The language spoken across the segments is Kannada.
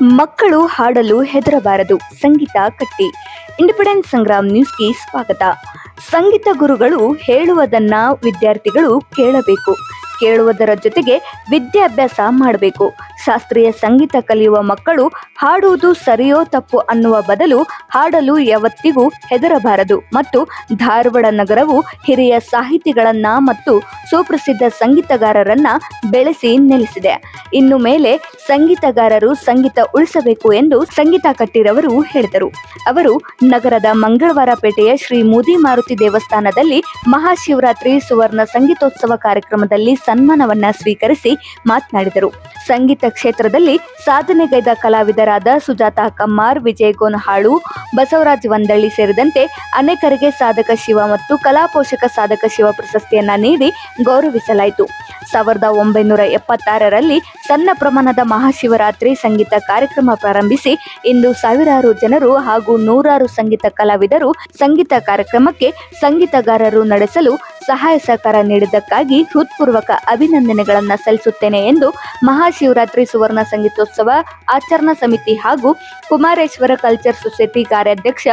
ಮಕ್ಕಳು ಹಾಡಲು ಹೆದರಬಾರದು. ಸಂಗೀತ ಕಟ್ಟಿ. ಇಂಡಿಪೆಂಡೆನ್ಸ್ ಸಂಗ್ರಾಮ್ ನ್ಯೂಸ್ಗೆ ಸ್ವಾಗತ. ಸಂಗೀತ ಗುರುಗಳು ಹೇಳುವುದನ್ನ ವಿದ್ಯಾರ್ಥಿಗಳು ಕೇಳಬೇಕು. ಕೇಳುವುದರ ಜೊತೆಗೆ ವಿದ್ಯಾಭ್ಯಾಸ ಮಾಡಬೇಕು. ಶಾಸ್ತ್ರೀಯ ಸಂಗೀತ ಕಲಿಯುವ ಮಕ್ಕಳು ಹಾಡುವುದು ಸರಿಯೋ ತಪ್ಪು ಅನ್ನುವ ಬದಲು ಹಾಡಲು ಯಾವತ್ತಿಗೂ ಹೆದರಬಾರದು ಮತ್ತು ಧಾರವಾಡ ನಗರವು ಹಿರಿಯ ಸಾಹಿತಿಗಳನ್ನ ಮತ್ತು ಸುಪ್ರಸಿದ್ಧ ಸಂಗೀತಗಾರರನ್ನ ಬೆಳೆಸಿ ನೆಲೆಸಿದೆ. ಇನ್ನು ಮೇಲೆ ಸಂಗೀತಗಾರರು ಸಂಗೀತ ಉಳಿಸಬೇಕು ಎಂದು ಸಂಗೀತ ಕಟ್ಟಿರವರು ಹೇಳಿದರು. ಅವರು ನಗರದ ಮಂಗಳವಾರ ಪೇಟೆಯ ಶ್ರೀ ಮುದಿ ಮಾರುತಿ ದೇವಸ್ಥಾನದಲ್ಲಿ ಮಹಾಶಿವರಾತ್ರಿ ಸುವರ್ಣ ಸಂಗೀತೋತ್ಸವ ಕಾರ್ಯಕ್ರಮದಲ್ಲಿ ಸನ್ಮಾನವನ್ನ ಸ್ವೀಕರಿಸಿ ಮಾತನಾಡಿದರು. ಸಂಗೀತ ಕ್ಷೇತ್ರದಲ್ಲಿ ಸಾಧನೆಗೈದ ಕಲಾವಿದರಾದ ಸುಜಾತಾ ಕಮ್ಮಾರ್, ವಿಜಯ್ ಗೋನಹಾಳು, ಬಸವರಾಜ್ ವಂದಳ್ಳಿ ಸೇರಿದಂತೆ ಅನೇಕರಿಗೆ ಸಾಧಕ ಶಿವ ಮತ್ತು ಕಲಾ ಪೋಷಕ ಸಾಧಕ ಶಿವ ಪ್ರಶಸ್ತಿಯನ್ನ ನೀಡಿ ಗೌರವಿಸಲಾಯಿತು. 1976ರಲ್ಲಿ ಸಣ್ಣ ಪ್ರಮಾಣದ ಮಹಾಶಿವರಾತ್ರಿ ಸಂಗೀತ ಕಾರ್ಯಕ್ರಮ ಪ್ರಾರಂಭಿಸಿ ಇಂದು ಸಾವಿರಾರು ಜನರು ಹಾಗೂ ನೂರಾರು ಸಂಗೀತ ಕಲಾವಿದರು ಸಂಗೀತ ಕಾರ್ಯಕ್ರಮಕ್ಕೆ ಸಂಗೀತಗಾರರು ನಡೆಸಲು ಸಹಾಯ ಸಹಕಾರ ನೀಡಿದ್ದಕ್ಕಾಗಿ ಹೃತ್ಪೂರ್ವಕ ಅಭಿನಂದನೆಗಳನ್ನು ಸಲ್ಲಿಸುತ್ತೇನೆ ಎಂದು ಮಹಾಶಿವರಾತ್ರಿ ಸುವರ್ಣ ಸಂಗೀತೋತ್ಸವ ಆಚರಣಾ ಸಮಿತಿ ಹಾಗೂ ಕುಮಾರೇಶ್ವರ ಕಲ್ಚರ್ ಸೊಸೈಟಿ ಕಾರ್ಯಾಧ್ಯಕ್ಷ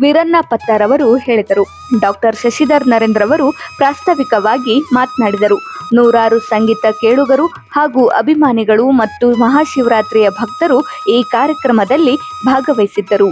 ವೀರಣ್ಣ ಪತ್ತಾರ್ ಅವರು ಹೇಳಿದರು. ಡಾಕ್ಟರ್ ಶಶಿಧರ್ ನರೇಂದ್ರ ಅವರು ಪ್ರಾಸ್ತಾವಿಕವಾಗಿ ಮಾತನಾಡಿದರು. ನೂರಾರು ಸಂಗೀತ ಕೇಳುಗರು ಹಾಗೂ ಅಭಿಮಾನಿಗಳು ಮತ್ತು ಮಹಾಶಿವರಾತ್ರಿಯ ಭಕ್ತರು ಈ ಕಾರ್ಯಕ್ರಮದಲ್ಲಿ ಭಾಗವಹಿಸಿದ್ದರು.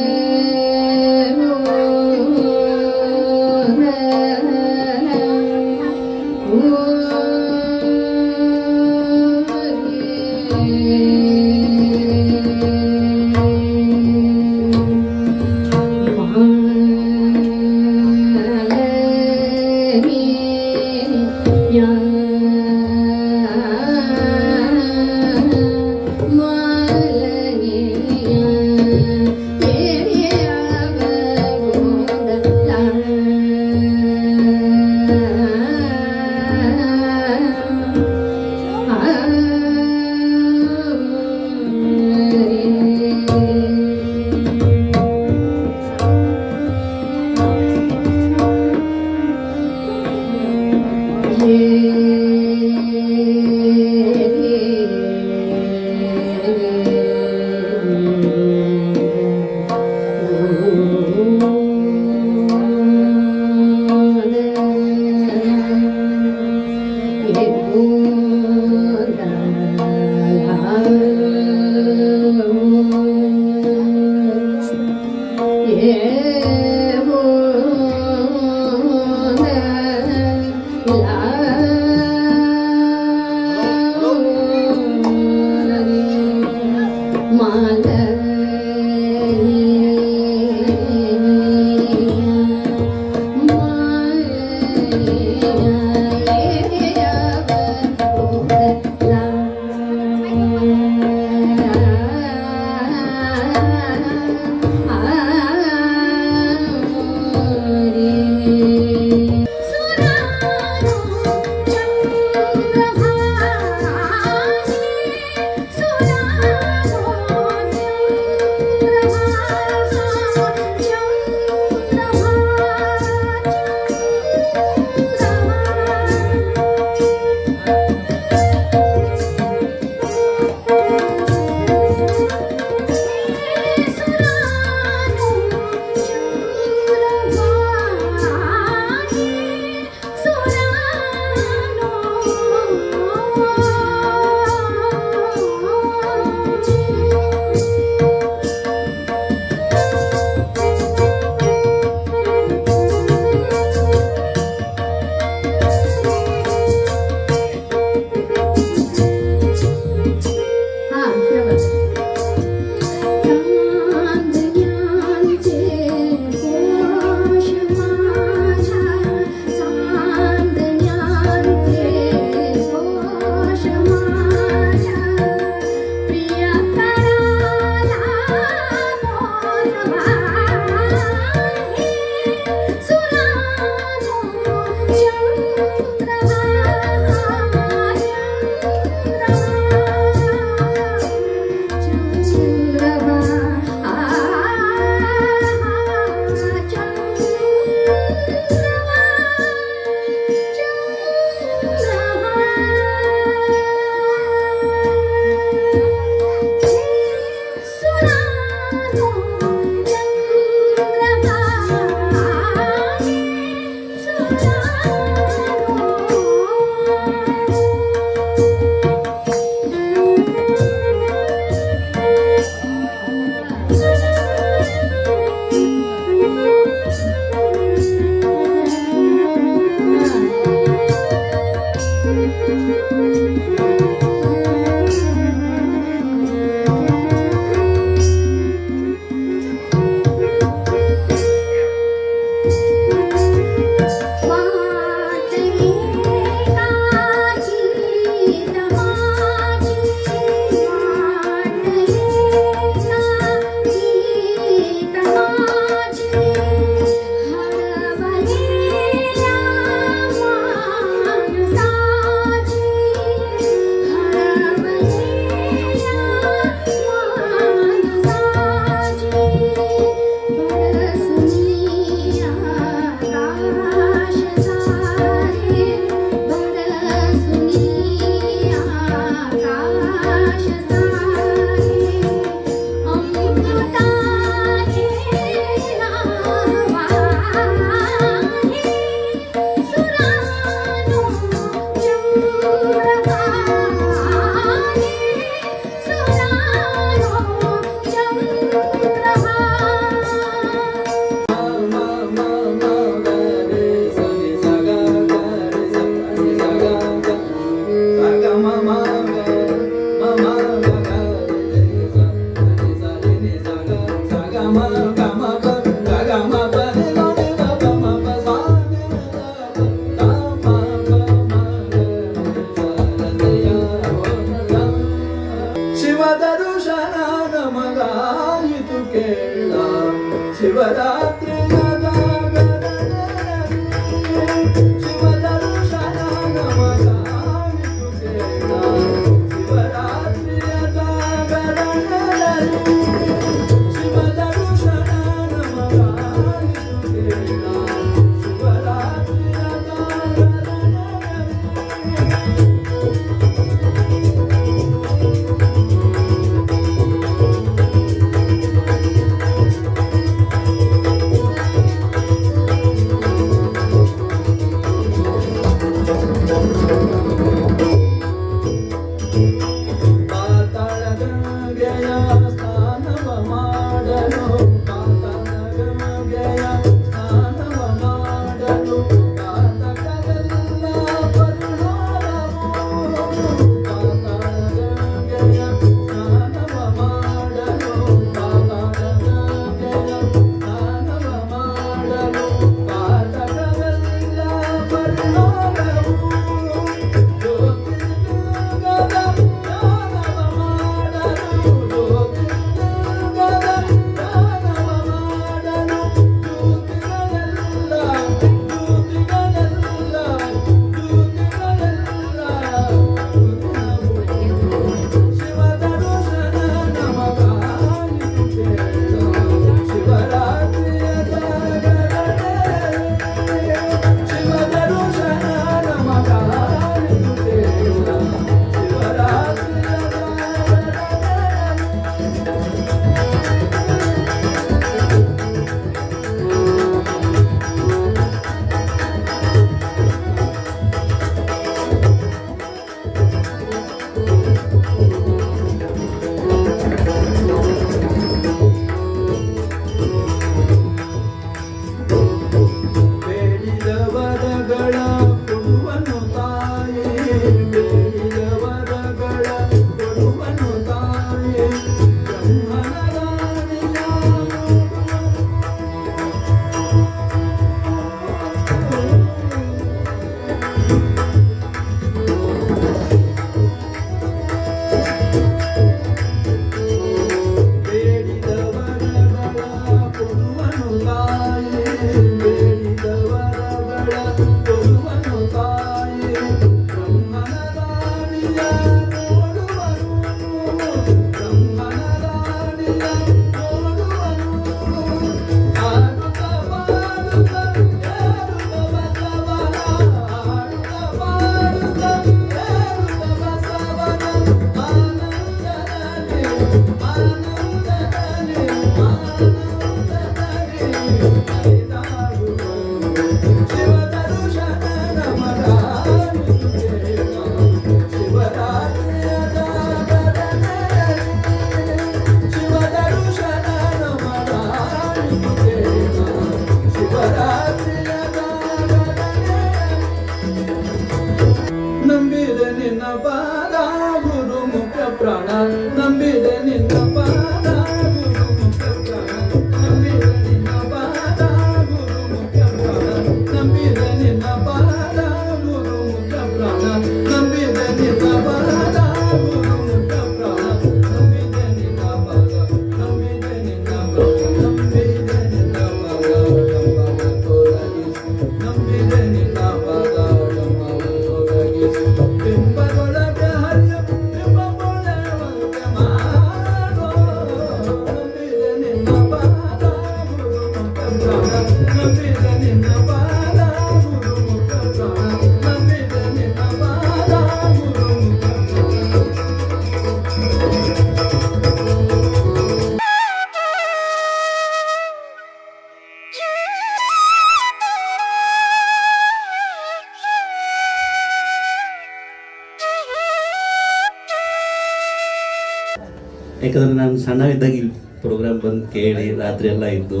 ಯಾಕಂದರೆ ನಾನು ಸಣ್ಣವಿದ್ದಾಗ ಇಲ್ಲಿ ಪ್ರೋಗ್ರಾಮ್ ಬಂದು ಕೇಳಿ ರಾತ್ರಿ ಎಲ್ಲ ಇದ್ದು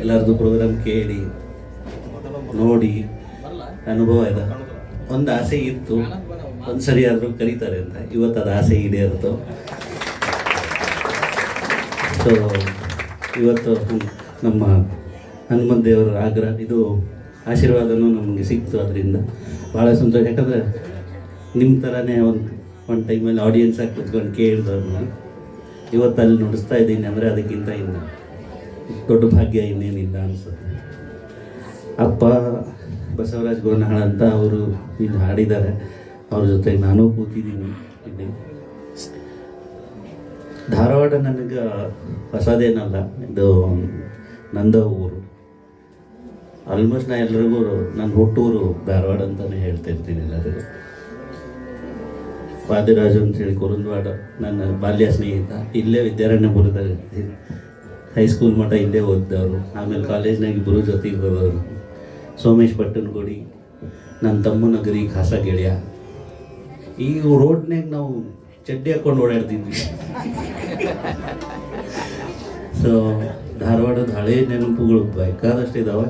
ಎಲ್ಲರದ್ದು ಪ್ರೋಗ್ರಾಮ್ ಕೇಳಿ ನೋಡಿ ಅನುಭವ ಇದೆ. ಒಂದು ಆಸೆ ಇತ್ತು, ಒಂದು ಸರಿ ಆದರೂ ಕರೀತಾರೆ ಅಂತ. ಇವತ್ತು ಅದು ಆಸೆ ಈಡೇರಿತು. ಸೊ ಇವತ್ತು ನಮ್ಮ ಹನುಮಂತ ದೇವರ ಆಗ್ರಹ ಇದು ಆಶೀರ್ವಾದನೂ ನಮಗೆ ಸಿಕ್ತು. ಅದರಿಂದ ಭಾಳ ಸಂತೋಷ. ಯಾಕಂದರೆ ನಿಮ್ಮ ಥರನೇ ಒಂದು ಟೈಮಲ್ಲಿ ಆಡಿಯನ್ಸಾಗಿ ಕೂತ್ಕೊಂಡು ಕೇಳಿದವ್ರನ್ನ ಇವತ್ತು ಅಲ್ಲಿ ನುಡಿಸ್ತಾ ಇದ್ದೀನಿ ಅಂದರೆ ಅದಕ್ಕಿಂತ ಇನ್ನು ದೊಡ್ಡ ಭಾಗ್ಯ ಇನ್ನೇನಿಲ್ಲ ಅನಿಸುತ್ತೆ. ಅಪ್ಪ ಬಸವರಾಜ್ ಗೋನಾಳ ಅಂತ ಅವರು ಇಲ್ಲಿ ಹಾಡಿದ್ದಾರೆ. ಅವ್ರ ಜೊತೆಗೆ ನಾನು ಕೂತಿದ್ದೀನಿ ಇಲ್ಲಿ. ಧಾರವಾಡ ನನಗೆ ಹೊಸದೇನಲ್ಲ, ಇದು ನಂದ ಊರು. ಆಲ್ಮೋಸ್ಟ್ ನಾ ಎಲ್ರಿಗೂ ನನ್ನ ಹುಟ್ಟೂರು ಧಾರವಾಡ ಅಂತಲೇ ಹೇಳ್ತಿರ್ತೀನಿ ಎಲ್ಲರಿಗೂ. ವಾದಿರಾಜು ಅಂತೇಳಿ ಕುರುಂದವಾಡ ನನ್ನ ಬಾಲ್ಯ ಸ್ನೇಹಿತ. ಇಲ್ಲೇ ವಿದ್ಯಾರಣ್ಯಪುರದಾಗ ಹೈಸ್ಕೂಲ್ ಮಟ್ಟ ಇಲ್ಲೇ ಓದಿದವರು. ಆಮೇಲೆ ಕಾಲೇಜ್ನಾಗ ಇಬ್ಬರು ಜೊತೆಗೆ ಹೋದವರು. ಸೋಮೇಶ್ ಪಟ್ಟಣಗುಡಿ ನನ್ನ ತಮ್ಮನಗರಿ ಖಾಸ ಗೆಳೆಯ. ಈ ರೋಡ್ನಾಗ ನಾವು ಚಡ್ಡಿ ಹಾಕ್ಕೊಂಡು ಓಡಾಡ್ತಿದ್ವಿ. ಸೊ ಧಾರವಾಡದ ಹಳೆ ನೆನಪುಗಳು ಬೇಕಾದಷ್ಟು ಇದ್ದಾವೆ.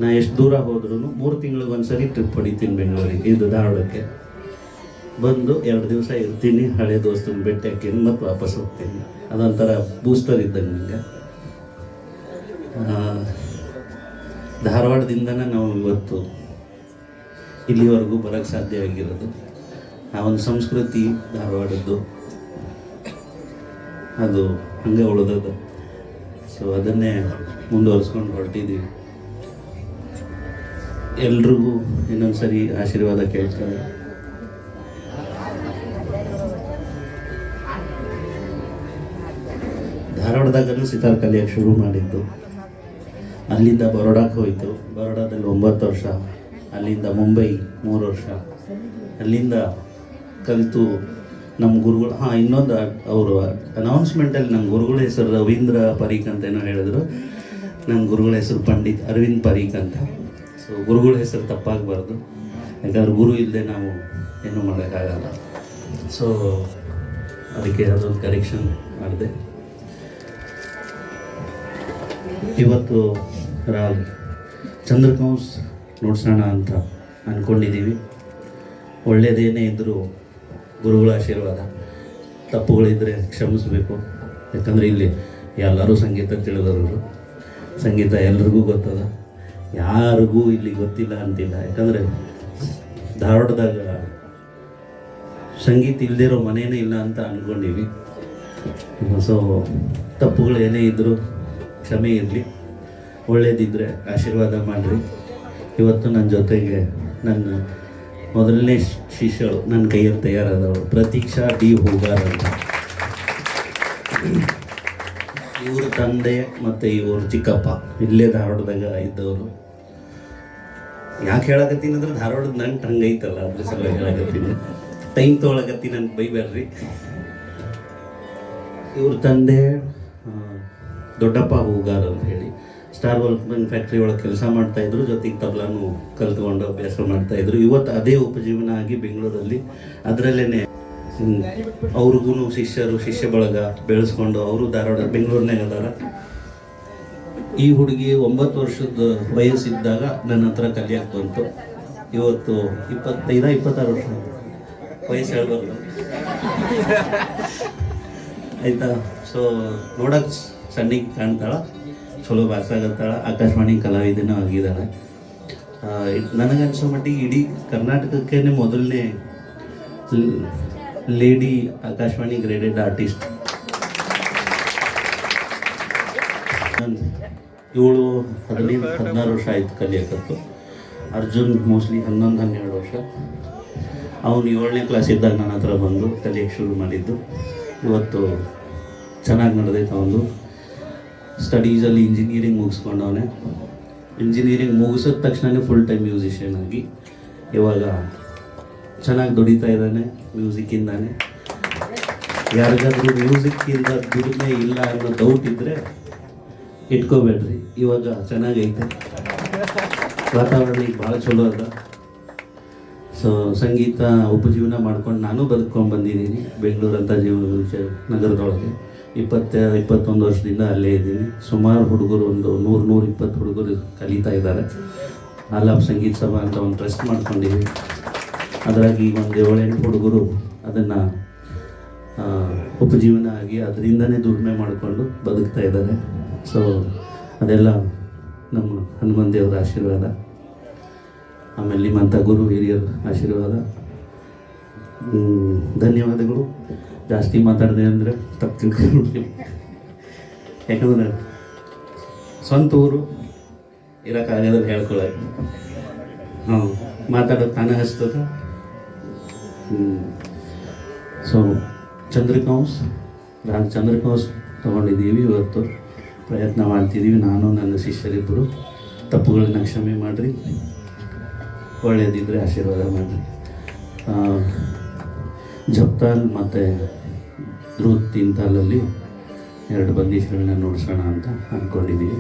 ನಾ ಎಷ್ಟು ದೂರ ಹೋದ್ರೂ 3 ತಿಂಗಳಿಗೆ ಒಂದ್ಸರಿ ಟ್ರಿಪ್ ಹೊಡಿತೀನಿ ಬೆಂಗಳೂರಿಗೆ, ಇದು ಧಾರವಾಡಕ್ಕೆ ಬಂದು 2 ದಿವಸ ಇರ್ತೀನಿ. ಹಳೆ ದೋಸ್ತನ ಭೇಟಿ ಹಾಕೀನಿ ಮತ್ತು ವಾಪಸ್ ಹೋಗ್ತೀನಿ. ಅದೊಂಥರ ಬೂಸ್ಟರ್ ಇದ್ದಂಗೆ ನನಗೆ. ಧಾರವಾಡದಿಂದನೇ ನಾವು ಇವತ್ತು ಇಲ್ಲಿವರೆಗೂ ಬರೋಕ್ಕೆ ಸಾಧ್ಯ ಆಗಿರೋದು. ಆ ಒಂದು ಸಂಸ್ಕೃತಿ ಧಾರವಾಡದ್ದು ಅದು ಹಂಗೆ ಉಳಿದದು. ಸೊ ಅದನ್ನೇ ಮುಂದುವರಿಸ್ಕೊಂಡು ಹೊರಟಿದ್ದೀವಿ. ಎಲ್ರಿಗೂ ಇನ್ನೊಂದು ಸರಿ ಆಶೀರ್ವಾದ ಕೇಳ್ತಾರೆ. ಧಾರವಾಡದಾಗಲೂ ಸಿತಾರ್ ಕಲಿಯೋಕ್ಕೆ ಶುರು ಮಾಡಿದ್ದು. ಅಲ್ಲಿಂದ ಬರೋಡಾಕ್ಕೆ ಹೋಯಿತು. ಬರೋಡಾದಲ್ಲಿ 9 ವರ್ಷ. ಅಲ್ಲಿಂದ ಮುಂಬೈ 3 ವರ್ಷ. ಅಲ್ಲಿಂದ ಕಲಿತು ನಮ್ಮ ಗುರುಗಳು ಇನ್ನೊಂದು ಅವರು ಅನೌನ್ಸ್ಮೆಂಟಲ್ಲಿ ನಮ್ಮ ಗುರುಗಳ ಹೆಸರು ರವೀಂದ್ರ ಪರೀಕ್ ಅಂತ ಏನೋ ಹೇಳಿದ್ರು. ನನ್ನ ಗುರುಗಳ ಹೆಸರು ಪಂಡಿತ್ ಅರವಿಂದ್ ಪರೀಕ್ ಅಂತ. ಸೊ ಗುರುಗಳ ಹೆಸರು ತಪ್ಪಾಗಬಾರ್ದು, ಯಾಕಂದ್ರೆ ಗುರು ಇಲ್ಲದೆ ನಾವು ಏನೂ ಮಾಡೋಕ್ಕಾಗಲ್ಲ. ಸೊ ಅದಕ್ಕೆ ಅದೊಂದು ಕರೆಕ್ಷನ್ ಮಾಡಿದೆ. ಇವತ್ತು ಚಂದ್ರಕೌಸ್ ನೋಡ್ಸೋಣ ಅಂತ ಅಂದ್ಕೊಂಡಿದ್ದೀವಿ. ಒಳ್ಳೆಯದೇನೇ ಇದ್ದರೂ ಗುರುಗಳ ಆಶೀರ್ವಾದ. ತಪ್ಪುಗಳಿದ್ದರೆ ಕ್ಷಮಿಸಬೇಕು. ಯಾಕಂದರೆ ಇಲ್ಲಿ ಎಲ್ಲರೂ ಸಂಗೀತ ತಿಳಿದವರು. ಸಂಗೀತ ಎಲ್ರಿಗೂ ಗೊತ್ತದ, ಯಾರಿಗೂ ಇಲ್ಲಿ ಗೊತ್ತಿಲ್ಲ ಅಂತಿಲ್ಲ. ಯಾಕಂದರೆ ಧಾರವಾಡದಾಗ ಸಂಗೀತ ಇಲ್ಲದೇ ಇರೋ ಮನೇನೇ ಇಲ್ಲ ಅಂತ ಅಂದ್ಕೊಂಡೀವಿ. ಸೊ ತಪ್ಪುಗಳು ಏನೇ ಇದ್ದರೂ ಕ್ಷಮೆ ಇರಲಿ. ಒಳ್ಳೇದಿದ್ದರೆ ಆಶೀರ್ವಾದ ಮಾಡಿರಿ. ಇವತ್ತು ನನ್ನ ಜೊತೆಗೆ ನನ್ನ ಮೊದಲನೇ ಶಿಷ್ಯಳು ನನ್ನ ಕೈಯಲ್ಲಿ ತಯಾರಾದವಳು ಪ್ರತೀಕ್ಷಾ ಡಿ ಹೂಗಾರ್ ಅಂತ. ಇವ್ರ ತಂದೆ ಮತ್ತು ಇವ್ರ ಚಿಕ್ಕಪ್ಪ ಇಲ್ಲೇ ಧಾರವಾಡದಾಗ ಇದ್ದವರು. ಯಾಕೆ ಹೇಳಕತ್ತೀನಿ ಅಂದ್ರೆ ಧಾರವಾಡದ ನಂಟು ಹಂಗೈತಲ್ಲ, ಅದ್ರ ಸಲುವಾಗಿ ಹೇಳಕತ್ತೀನಿ. ಟೈಮ್ ತೊಗೊಳಕತ್ತೀನಿ ಅಂತ ಬೈಬೇಡ್ರಿ. ಇವ್ರ ತಂದೆ ದೊಡ್ಡಪ್ಪ ಹೂಗಾರ್ ಅಂತ ಹೇಳಿ ಸ್ಟಾರ್ ವರ್ಕ್ಮೆನ್ ಫ್ಯಾಕ್ಟ್ರಿ ಒಳಗೆ ಕೆಲಸ ಮಾಡ್ತಾಯಿದ್ರು. ಜೊತೆಗೆ ತಬಲಾನು ಕಲ್ತ್ಕೊಂಡು ಅಭ್ಯಾಸ ಮಾಡ್ತಾಯಿದ್ರು. ಇವತ್ತು ಅದೇ ಉಪಜೀವನ ಆಗಿ ಬೆಂಗಳೂರಲ್ಲಿ ಅದರಲ್ಲೇ ಅವ್ರಿಗೂ ಶಿಷ್ಯ ಬಳಗ ಬೆಳೆಸ್ಕೊಂಡು ಅವರು ಧಾರವಾಡ ಬೆಂಗಳೂರಿನಾಗ ಅದಾರ. ಈ ಹುಡುಗಿ 9 ವರ್ಷದ ವಯಸ್ಸಿದ್ದಾಗ ನನ್ನ ಹತ್ರ ಕಲಿಯಕ್ಕೆ ಬಂತು. ಇವತ್ತು 25-26 ವರ್ಷ ವಯಸ್ಸು ಹೇಳ್ಬಾರ್ದು ಆಯಿತಾ. ಸೊ ನೋಡಕ್ಕೆ ಸಣ್ಣಿಗೆ ಕಾಣ್ತಾಳೆ, ಚಲೋ ಭಾಷಾಗತ್ತಾಳ, ಆಕಾಶವಾಣಿ ಕಲಾವಿದನೂ ಆಗಿದ್ದಾಳೆ. ನನಗನ್ಸೋ ಮಟ್ಟಿಗೆ ಇಡೀ ಕರ್ನಾಟಕಕ್ಕೇ ಮೊದಲನೇ ಲೇಡಿ ಆಕಾಶವಾಣಿ ಗ್ರೇಡೆಡ್ ಆರ್ಟಿಸ್ಟ್. ಇವಳು 15-16 ವರ್ಷ ಆಯಿತು ಕಲಿಯೋಕ್ಕತ್ತು. ಅರ್ಜುನ್ ಮೋಸ್ಟ್ಲಿ 11-12 ವರ್ಷ. ಅವನು 7ನೇ ಕ್ಲಾಸ್ ಇದ್ದಾಗ ನನ್ನ ಹತ್ರ ಬಂದು ಕಲಿಯೋಕ್ಕೆ ಶುರು ಮಾಡಿದ್ದು. ಇವತ್ತು ಚೆನ್ನಾಗಿ ನಡೆದೈತೆ. ಅವನು ಸ್ಟಡೀಸಲ್ಲಿ ಇಂಜಿನಿಯರಿಂಗ್ ಮುಗಿಸ್ಕೊಂಡವನೇ. ಇಂಜಿನಿಯರಿಂಗ್ ಮುಗಿಸಿದ ತಕ್ಷಣ ಫುಲ್ ಟೈಮ್ ಮ್ಯೂಸಿಷಿಯನ್ ಆಗಿ ಇವಾಗ ಚೆನ್ನಾಗಿ ದುಡಿತಾ ಇದ್ದಾನೆ ಮ್ಯೂಸಿಕ್ಕಿಂದಾನೆ. ಯಾರಿಗಾದ್ರೂ ಮ್ಯೂಸಿಕ್ಕಿಂದ ದುಡಿಮೆ ಇಲ್ಲ ಅನ್ನೋ ಡೌಟ್ ಇದ್ದರೆ ಇಟ್ಕೋಬೇಡ್ರಿ, ಇವಾಗ ಚೆನ್ನಾಗೈತೆ, ವಾತಾವರಣ ಈಗ ಭಾಳ ಚಲೋ ಅದ. ಸೊ ಸಂಗೀತ ಉಪಜೀವನ ಮಾಡ್ಕೊಂಡು ನಾನು ಬದುಕೊಂಡು ಬಂದಿದ್ದೀನಿ ಬೆಂಗಳೂರು ಅಂತ ನಗರದೊಳಗೆ. 21 ವರ್ಷದಿಂದ ಅಲ್ಲೇ ಇದ್ದೀನಿ. ಸುಮಾರು ಹುಡುಗರು ಒಂದು 100-120 ಹುಡುಗರು ಕಲಿತಾ ಇದ್ದಾರೆ. ಆಲಾಪ್ ಸಂಗೀತ ಸಭಾ ಅಂತ ಒಂದು ಟ್ರಸ್ಟ್ ಮಾಡ್ಕೊಂಡಿದ್ದೀವಿ. ಅದರಾಗಿ ಒಂದು 7-8 ಹುಡುಗರು ಅದನ್ನು ಉಪಜೀವನ ಆಗಿ ಅದರಿಂದನೇ ದುಡಿಮೆ ಮಾಡಿಕೊಂಡು ಬದುಕ್ತಾ ಇದ್ದಾರೆ. ಸೊ ಅದೆಲ್ಲ ನಮ್ಮ ಹನುಮಂತ ದೇವರ ಆಶೀರ್ವಾದ, ಆಮೇಲೆ ನಿಮ್ಮಂಥ ಗುರು ಹಿರಿಯರ ಆಶೀರ್ವಾದ. ಧನ್ಯವಾದಗಳು. ಜಾಸ್ತಿ ಮಾತಾಡಿದೆ ಅಂದರೆ ತಪ್ಪು ತಿಳ್ಕೊಂಡು, ಯಾಕಂದರೆ ಸ್ವಂತ ಊರು ಇರೋಕ್ಕಾಗೋದಲ್ಲಿ ಹೇಳ್ಕೊಳ್ಳೋದು. ಮಾತಾಡೋದು ತಾನೇ ಹಚ್ತದ. ಸೊ ಚಂದ್ರಕೌಸ್ ತೊಗೊಂಡಿದ್ದೀವಿ. ಇವತ್ತು ಪ್ರಯತ್ನ ಮಾಡ್ತಿದ್ದೀವಿ. ನಾನು ನನ್ನ ಶಿಷ್ಯರಿಬ್ಬರು. ತಪ್ಪುಗಳನ್ನ ಕ್ಷಮೆ ಮಾಡಿರಿ, ಒಳ್ಳೆಯದಿದ್ದರೆ ಆಶೀರ್ವಾದ ಮಾಡಿರಿ. ಜಪ್ತಾಲ್ ಮತ್ತು ಧ್ರುತ್ ತಿಂತಾಲಲ್ಲಿ 2 ಬಂದೀಶ್ಗಳನ್ನ ನೋಡ್ಸೋಣ ಅಂತ ಅಂದ್ಕೊಂಡಿದ್ದೀವಿ.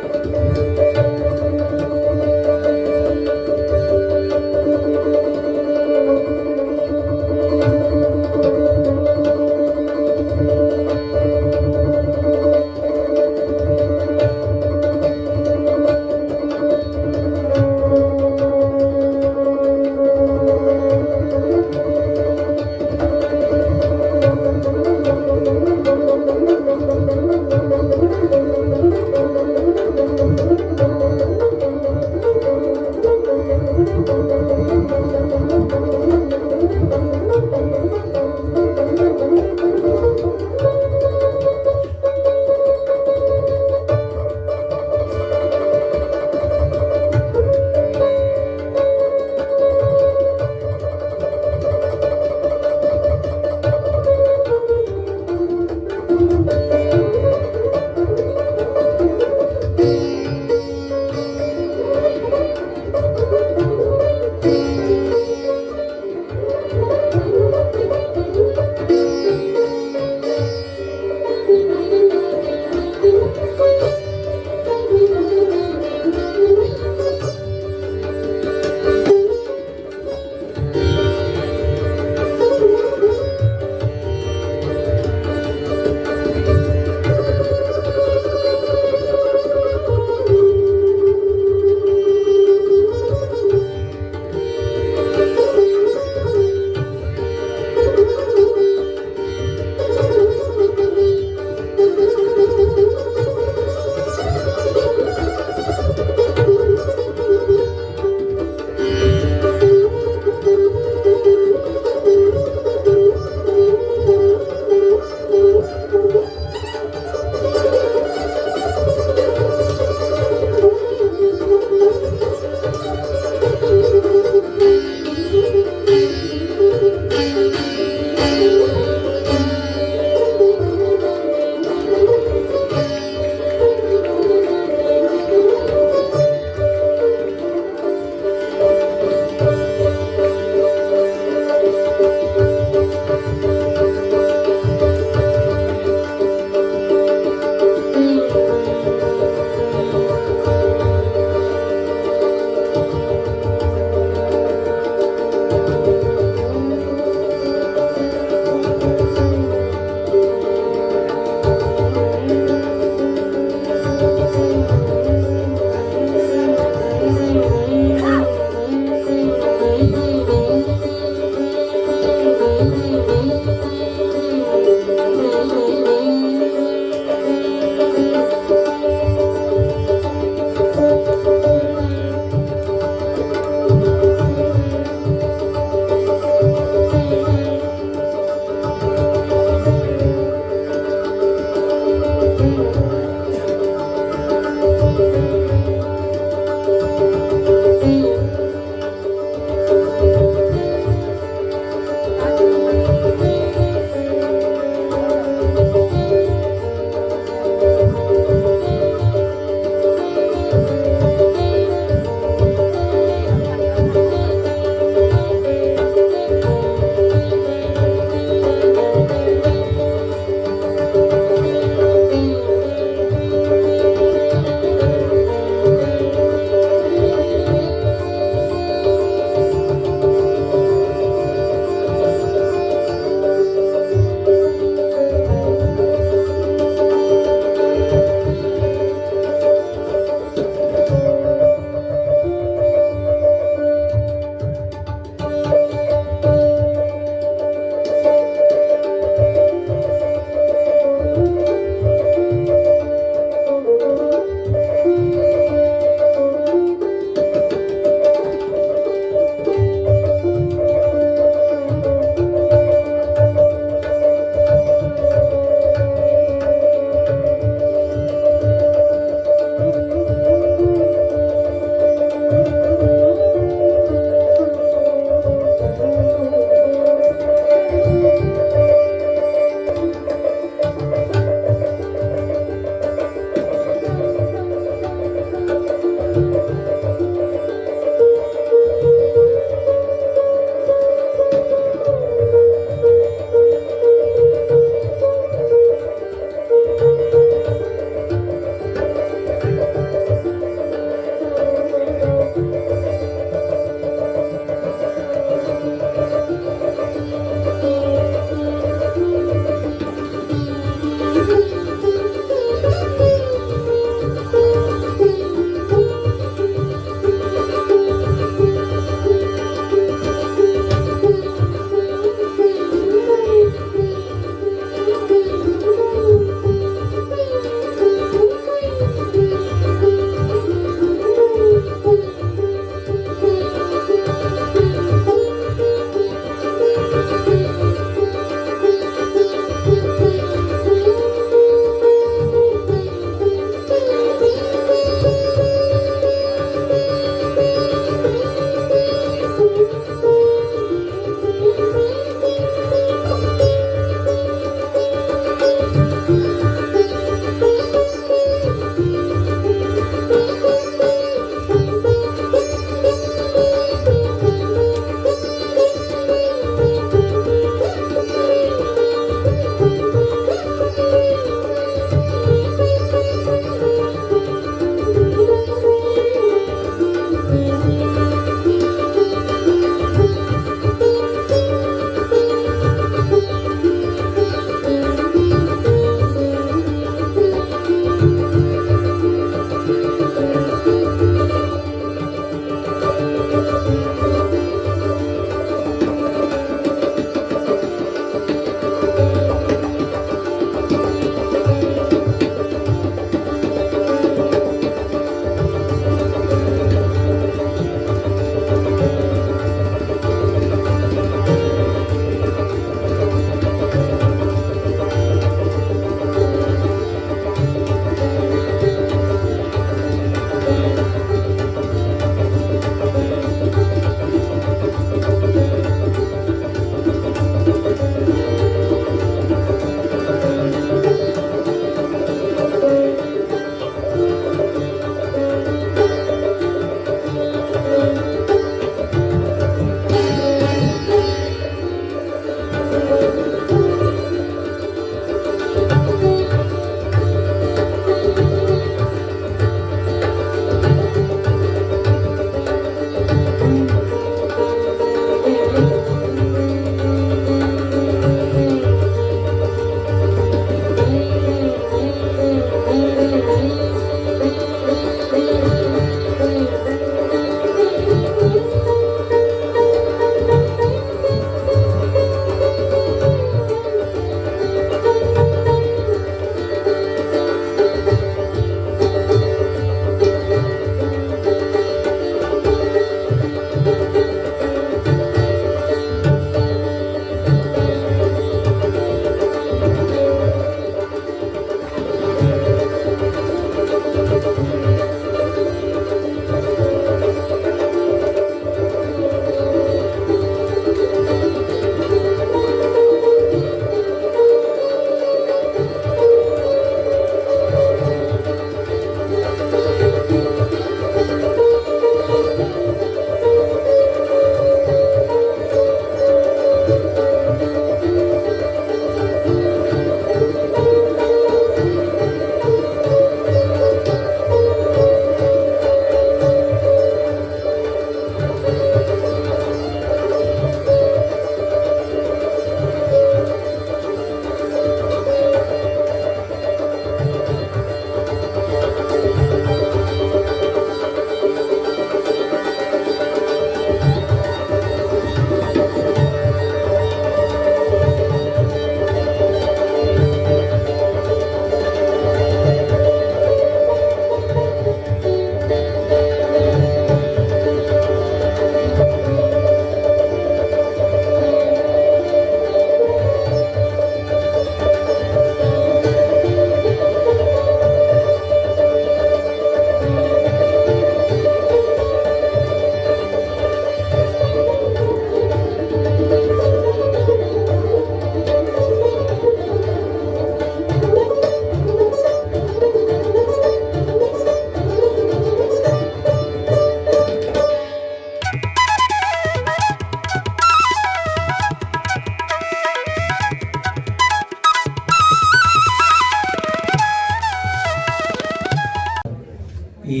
ಈ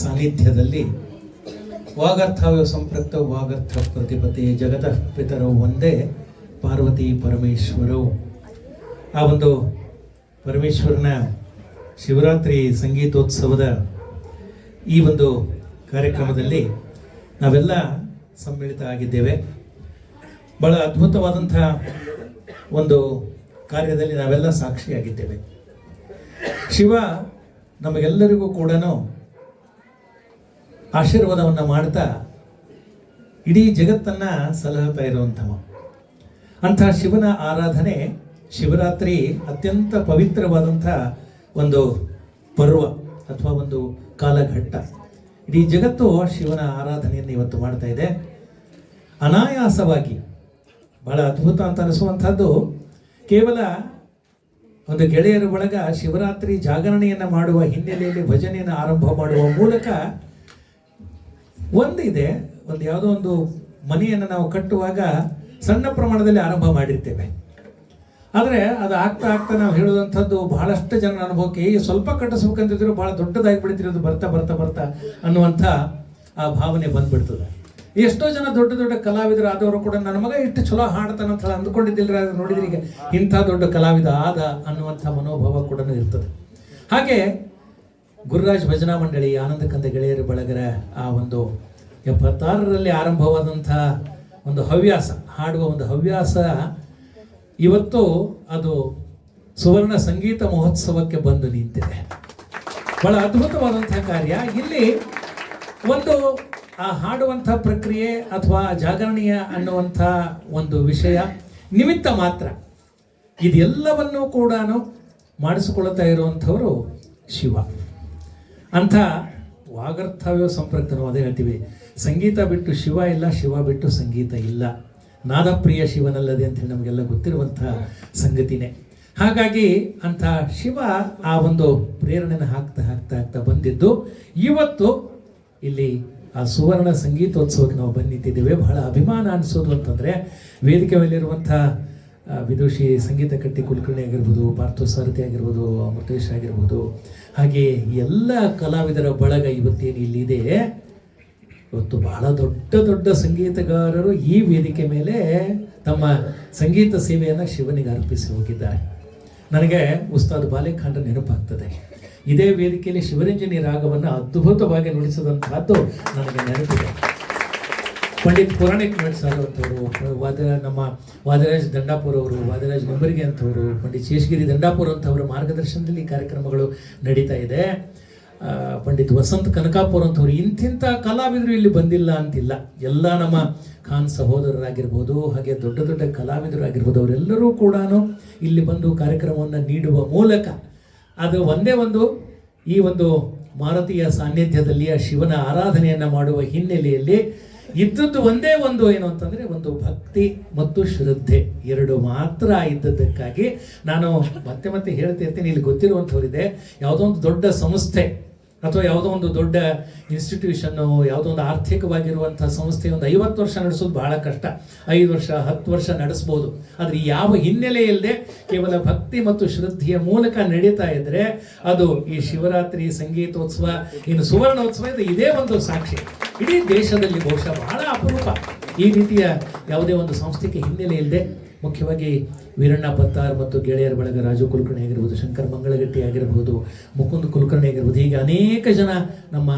ಸಾನ್ನಿಧ್ಯದಲ್ಲಿ ವಾಗರ್ಥಾವ್ಯ ಸಂಪೃಕ್ತ ವಾಗರ್ಥ ಪ್ರತಿಪತಿ ಜಗತಃ ಪಿತರೌ ಒಂದೇ ಪಾರ್ವತಿ ಪರಮೇಶ್ವರವು. ಆ ಒಂದು ಪರಮೇಶ್ವರನ ಶಿವರಾತ್ರಿ ಸಂಗೀತೋತ್ಸವದ ಈ ಒಂದು ಕಾರ್ಯಕ್ರಮದಲ್ಲಿ ನಾವೆಲ್ಲ ಸಮ್ಮಿಳಿತ ಆಗಿದ್ದೇವೆ. ಬಹಳ ಅದ್ಭುತವಾದಂಥ ಒಂದು ಕಾರ್ಯದಲ್ಲಿ ನಾವೆಲ್ಲ ಸಾಕ್ಷಿಯಾಗಿದ್ದೇವೆ. ಶಿವ ನಮಗೆಲ್ಲರಿಗೂ ಕೂಡ ಆಶೀರ್ವಾದವನ್ನು ಮಾಡ್ತಾ ಇಡೀ ಜಗತ್ತನ್ನು ಸಲಹುತ್ತಾ ಇರುವಂಥವ. ಅಂಥ ಶಿವನ ಆರಾಧನೆ ಶಿವರಾತ್ರಿ ಅತ್ಯಂತ ಪವಿತ್ರವಾದಂಥ ಒಂದು ಪರ್ವ ಅಥವಾ ಒಂದು ಕಾಲಘಟ್ಟ. ಇಡೀ ಜಗತ್ತು ಶಿವನ ಆರಾಧನೆಯನ್ನು ಇವತ್ತು ಮಾಡ್ತಾ ಇದೆ. ಅನಾಯಾಸವಾಗಿ ಬಹಳ ಅದ್ಭುತ ಅಂತ ಅನಿಸುವಂಥದ್ದು, ಕೇವಲ ಒಂದು ಗೆಳೆಯರ ಒಳಗ ಶಿವರಾತ್ರಿ ಜಾಗರಣೆಯನ್ನು ಮಾಡುವ ಹಿನ್ನೆಲೆಯಲ್ಲಿ ಭಜನೆಯನ್ನು ಆರಂಭ ಮಾಡುವ ಮೂಲಕ ಒಂದಿದೆ, ಒಂದು ಯಾವುದೋ ಒಂದು ಮನೆಯನ್ನು ನಾವು ಕಟ್ಟುವಾಗ ಸಣ್ಣ ಪ್ರಮಾಣದಲ್ಲಿ ಆರಂಭ ಮಾಡಿರ್ತೇವೆ. ಆದರೆ ಅದು ಆಗ್ತಾ ಆಗ್ತಾ ನಾವು ಹೇಳುವಂಥದ್ದು ಬಹಳಷ್ಟು ಜನರ ಅನುಭವಕ್ಕೆ ಸ್ವಲ್ಪ ಕಟ್ಟಿಸ್ಬೇಕಂತಿದ್ರು ಬಹಳ ದೊಡ್ಡದಾಗಿ ಬಿಡ್ತಿರೋದು ಬರ್ತಾ ಬರ್ತಾ ಬರ್ತಾ ಅನ್ನುವಂಥ ಆ ಭಾವನೆ ಬಂದ್ಬಿಡ್ತದೆ. ಎಷ್ಟೋ ಜನ ದೊಡ್ಡ ದೊಡ್ಡ ಕಲಾವಿದರು ಆದವರು ಕೂಡ ನನ್ನ ಮಗ ಇಷ್ಟು ಚಲೋ ಹಾಡ್ತಾನಂತ ಅಂದ್ಕೊಂಡಿದ್ದಿಲ್ಲ, ನೋಡಿದ್ರೆ ಈಗ ಇಂಥ ದೊಡ್ಡ ಕಲಾವಿದ ಆದ ಅನ್ನುವಂಥ ಮನೋಭಾವ ಕೂಡ ಇರ್ತದೆ. ಹಾಗೆ ಗುರುರಾಜ್ ಭಜನಾ ಮಂಡಳಿ ಆನಂದ ಕಂದ ಗೆಳೆಯರ ಬಳಗರ ಆ ಒಂದು 76ರಲ್ಲಿ ಆರಂಭವಾದಂಥ ಒಂದು ಹವ್ಯಾಸ, ಹಾಡುವ ಒಂದು ಹವ್ಯಾಸ ಇವತ್ತು ಅದು ಸುವರ್ಣ ಸಂಗೀತ ಮಹೋತ್ಸವಕ್ಕೆ ಬಂದು ನಿಂತಿದೆ. ಬಹಳ ಅದ್ಭುತವಾದಂಥ ಕಾರ್ಯ. ಇಲ್ಲಿ ಒಂದು ಆ ಹಾಡುವಂಥ ಪ್ರಕ್ರಿಯೆ ಅಥವಾ ಜಾಗರಣೆಯ ಅನ್ನುವಂಥ ಒಂದು ವಿಷಯ ನಿಮಿತ್ತ ಮಾತ್ರ. ಇದೆಲ್ಲವನ್ನೂ ಕೂಡ ಮಾಡಿಸಿಕೊಳ್ತಾ ಇರುವಂಥವರು ಶಿವ. ಅಂಥ ವಾಗರ್ಥವ್ಯ ಸಂಪೃಕ್ತ, ನಾವು ಅದೇ ಹೇಳ್ತೀವಿ, ಸಂಗೀತ ಬಿಟ್ಟು ಶಿವ ಇಲ್ಲ, ಶಿವ ಬಿಟ್ಟು ಸಂಗೀತ ಇಲ್ಲ, ನಾದಪ್ರಿಯ ಶಿವನಲ್ಲದೆ ಅಂತ ಹೇಳಿ ನಮಗೆಲ್ಲ ಗೊತ್ತಿರುವಂಥ ಸಂಗತಿನೇ. ಹಾಗಾಗಿ ಅಂಥ ಶಿವ ಆ ಒಂದು ಪ್ರೇರಣೆನ ಹಾಕ್ತಾ ಹಾಕ್ತಾ ಹಾಕ್ತಾ ಬಂದಿದ್ದು ಇವತ್ತು ಇಲ್ಲಿ ಆ ಸುವರ್ಣ ಸಂಗೀತೋತ್ಸವಕ್ಕೆ ನಾವು ಬಂದು ನಿಂತಿದ್ದೇವೆ. ಬಹಳ ಅಭಿಮಾನ ಅನಿಸೋದು ಅಂತಂದರೆ ವೇದಿಕೆ ಮೇಲಿರುವಂಥ ವಿದುಷಿ ಸಂಗೀತ ಕಟ್ಟಿ ಕುಲಕರ್ಣಿ ಆಗಿರ್ಬೋದು, ಪಾರ್ಥಸಾರಥಿ ಆಗಿರ್ಬೋದು, ಅಮೃತೇಶ್ ಆಗಿರ್ಬೋದು, ಹಾಗೆ ಎಲ್ಲ ಕಲಾವಿದರ ಬಳಗ ಇವತ್ತೇನು ಇಲ್ಲಿದೆ. ಇವತ್ತು ಬಹಳ ದೊಡ್ಡ ದೊಡ್ಡ ಸಂಗೀತಗಾರರು ಈ ವೇದಿಕೆ ಮೇಲೆ ತಮ್ಮ ಸಂಗೀತ ಸೇವೆಯನ್ನು ಶಿವನಿಗೆ ಅರ್ಪಿಸಿ ಹೋಗಿದ್ದಾರೆ. ನನಗೆ ಉಸ್ತಾದ್ ಬಾಲೆಖಾಂಡ ನೆನಪಾಗ್ತದೆ. ಇದೇ ವೇದಿಕೆಯಲ್ಲಿ ಶಿವರಂಜನಿ ರಾಗವನ್ನು ಅದ್ಭುತವಾಗಿ ನುಡಿಸಿದಂತಹದ್ದು ನನಗೆ ನೆನಪಿದೆ. ಪಂಡಿತ್ ಪುರಾಣಿಕ್ ನುಡಿಸಾದಂಥವರು, ನಮ್ಮ ವಾದರಾಜ್ ದಂಡಾಪುರ ಅವರು, ವಾದರಾಜ್ ನಂಬರಿಗೆ ಅಂತವರು, ಪಂಡಿತ್ ಶೇಷಗಿರಿ ದಂಡಾಪುರ ಅಂತವರ ಮಾರ್ಗದರ್ಶನದಲ್ಲಿ ಕಾರ್ಯಕ್ರಮಗಳು ನಡೀತಾ ಇದೆ. ಪಂಡಿತ್ ವಸಂತ್ ಕನಕಾಪುರ ಅಂತವ್ರು, ಇಂತಿಂಥ ಕಲಾವಿದರು ಇಲ್ಲಿ ಬಂದಿಲ್ಲ ಅಂತಿಲ್ಲ. ಎಲ್ಲ ನಮ್ಮ ಖಾನ್ ಸಹೋದರರಾಗಿರ್ಬೋದು, ಹಾಗೆ ದೊಡ್ಡ ದೊಡ್ಡ ಕಲಾವಿದರು ಆಗಿರ್ಬೋದು, ಅವರೆಲ್ಲರೂ ಕೂಡ ಇಲ್ಲಿ ಬಂದು ಕಾರ್ಯಕ್ರಮವನ್ನು ನೀಡುವ ಮೂಲಕ ಅದು ಒಂದೇ ಒಂದು ಈ ಒಂದು ಮಾರುತಿಯ ಸಾನ್ನಿಧ್ಯದಲ್ಲಿ ಆ ಶಿವನ ಆರಾಧನೆಯನ್ನು ಮಾಡುವ ಹಿನ್ನೆಲೆಯಲ್ಲಿ ಇದ್ದದ್ದು ಒಂದೇ ಒಂದು ಏನು ಅಂತಂದರೆ ಒಂದು ಭಕ್ತಿ ಮತ್ತು ಶ್ರದ್ಧೆ, ಎರಡು ಮಾತ್ರ ಇದ್ದದ್ದಕ್ಕಾಗಿ ನಾನು ಮತ್ತೆ ಮತ್ತೆ ಹೇಳ್ತಿರ್ತೀನಿ. ಇಲ್ಲಿ ಗೊತ್ತಿರುವಂಥವರಿದೆ, ಯಾವುದೋ ಒಂದು ದೊಡ್ಡ ಸಂಸ್ಥೆ ಅಥವಾ ಯಾವುದೋ ಒಂದು ದೊಡ್ಡ ಇನ್ಸ್ಟಿಟ್ಯೂಷನ್ನು, ಯಾವುದೋ ಒಂದು ಆರ್ಥಿಕವಾಗಿರುವಂಥ ಸಂಸ್ಥೆ ಒಂದು 50 ವರ್ಷ ನಡೆಸೋದು ಬಹಳ ಕಷ್ಟ. 5 ವರ್ಷ 10 ವರ್ಷ ನಡೆಸ್ಬೋದು. ಆದರೆ ಯಾವ ಹಿನ್ನೆಲೆ ಇಲ್ಲದೆ ಕೇವಲ ಭಕ್ತಿ ಮತ್ತು ಶ್ರದ್ಧೆಯ ಮೂಲಕ ನಡೀತಾ ಇದ್ರೆ ಅದು ಈ ಶಿವರಾತ್ರಿ ಸಂಗೀತೋತ್ಸವ, ಇನ್ನು ಸುವರ್ಣೋತ್ಸವ, ಇದೇ ಒಂದು ಸಾಕ್ಷಿ. ಇಡೀ ದೇಶದಲ್ಲಿ ಬಹುಶಃ ಬಹಳ ಅಪರೂಪ ಈ ರೀತಿಯ ಯಾವುದೇ ಒಂದು ಸಾಂಸ್ಥಿಕ ಹಿನ್ನೆಲೆ ಇಲ್ಲದೆ. ಮುಖ್ಯವಾಗಿ ವೀರಣ್ಣ ಪತ್ತಾರ್ ಮತ್ತು ಗೆಳೆಯರ ಬಳಗ ರಾಜು ಕುಲಕರ್ಣಿ ಆಗಿರ್ಬೋದು, ಶಂಕರ್ ಮಂಗಳಗಟ್ಟಿ ಆಗಿರ್ಬೋದು, ಮುಕುಂದ್ ಕುಲಕರ್ಣಿ ಆಗಿರ್ಬೋದು, ಹೀಗೆ ಅನೇಕ ಜನ ನಮ್ಮ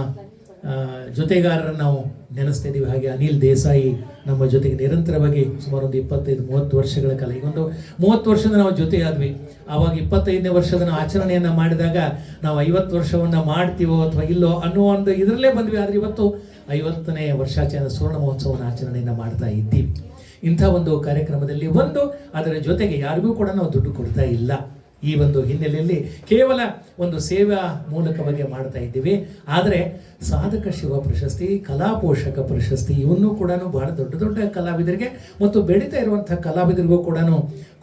ಜೊತೆಗಾರರನ್ನು ನಾವು ನೆನೆಸ್ತಾ ಇದ್ದೀವಿ. ಹಾಗೆ ಅನಿಲ್ ದೇಸಾಯಿ ನಮ್ಮ ಜೊತೆಗೆ ನಿರಂತರವಾಗಿ ಸುಮಾರು ಒಂದು 25-30 ವರ್ಷಗಳ ಕಾಲ, ಈಗ ಒಂದು 30 ವರ್ಷದ ನಾವು ಜೊತೆ ಆದ್ವಿ. ಆವಾಗ 25ನೇ ವರ್ಷದ ನಾವು ಆಚರಣೆಯನ್ನು ಮಾಡಿದಾಗ ನಾವು 50 ವರ್ಷವನ್ನು ಮಾಡ್ತೀವೋ ಅಥವಾ ಇಲ್ಲೋ ಅನ್ನೋ ಒಂದು ಇದರಲ್ಲೇ ಬಂದ್ವಿ. ಆದರೆ ಇವತ್ತು 50ನೇ ವರ್ಷಾಚರಣೆ ಸುವರ್ಣ ಮಹೋತ್ಸವನ ಆಚರಣೆಯನ್ನು ಮಾಡ್ತಾ ಇದ್ದೀವಿ. ಇಂಥ ಒಂದು ಕಾರ್ಯಕ್ರಮದಲ್ಲಿ ಅದರ ಜೊತೆಗೆ ಯಾರಿಗೂ ಕೂಡ ನಾವು ದುಡ್ಡು ಕೊಡ್ತಾ ಇಲ್ಲ. ಈ ಒಂದು ಹಿನ್ನೆಲೆಯಲ್ಲಿ ಕೇವಲ ಒಂದು ಸೇವಾ ಮೂಲಕವಾಗಿ ಮಾಡ್ತಾ ಇದ್ದೀವಿ. ಆದರೆ ಸಾಧಕ ಶಿವ ಪ್ರಶಸ್ತಿ, ಕಲಾ ಪೋಷಕ ಪ್ರಶಸ್ತಿ ಇವನ್ನು ಕೂಡ ಬಹಳ ದೊಡ್ಡ ದೊಡ್ಡ ಕಲಾವಿದರಿಗೆ ಮತ್ತು ಬೆಳೀತಾ ಇರುವಂಥ ಕಲಾವಿದರಿಗೂ ಕೂಡ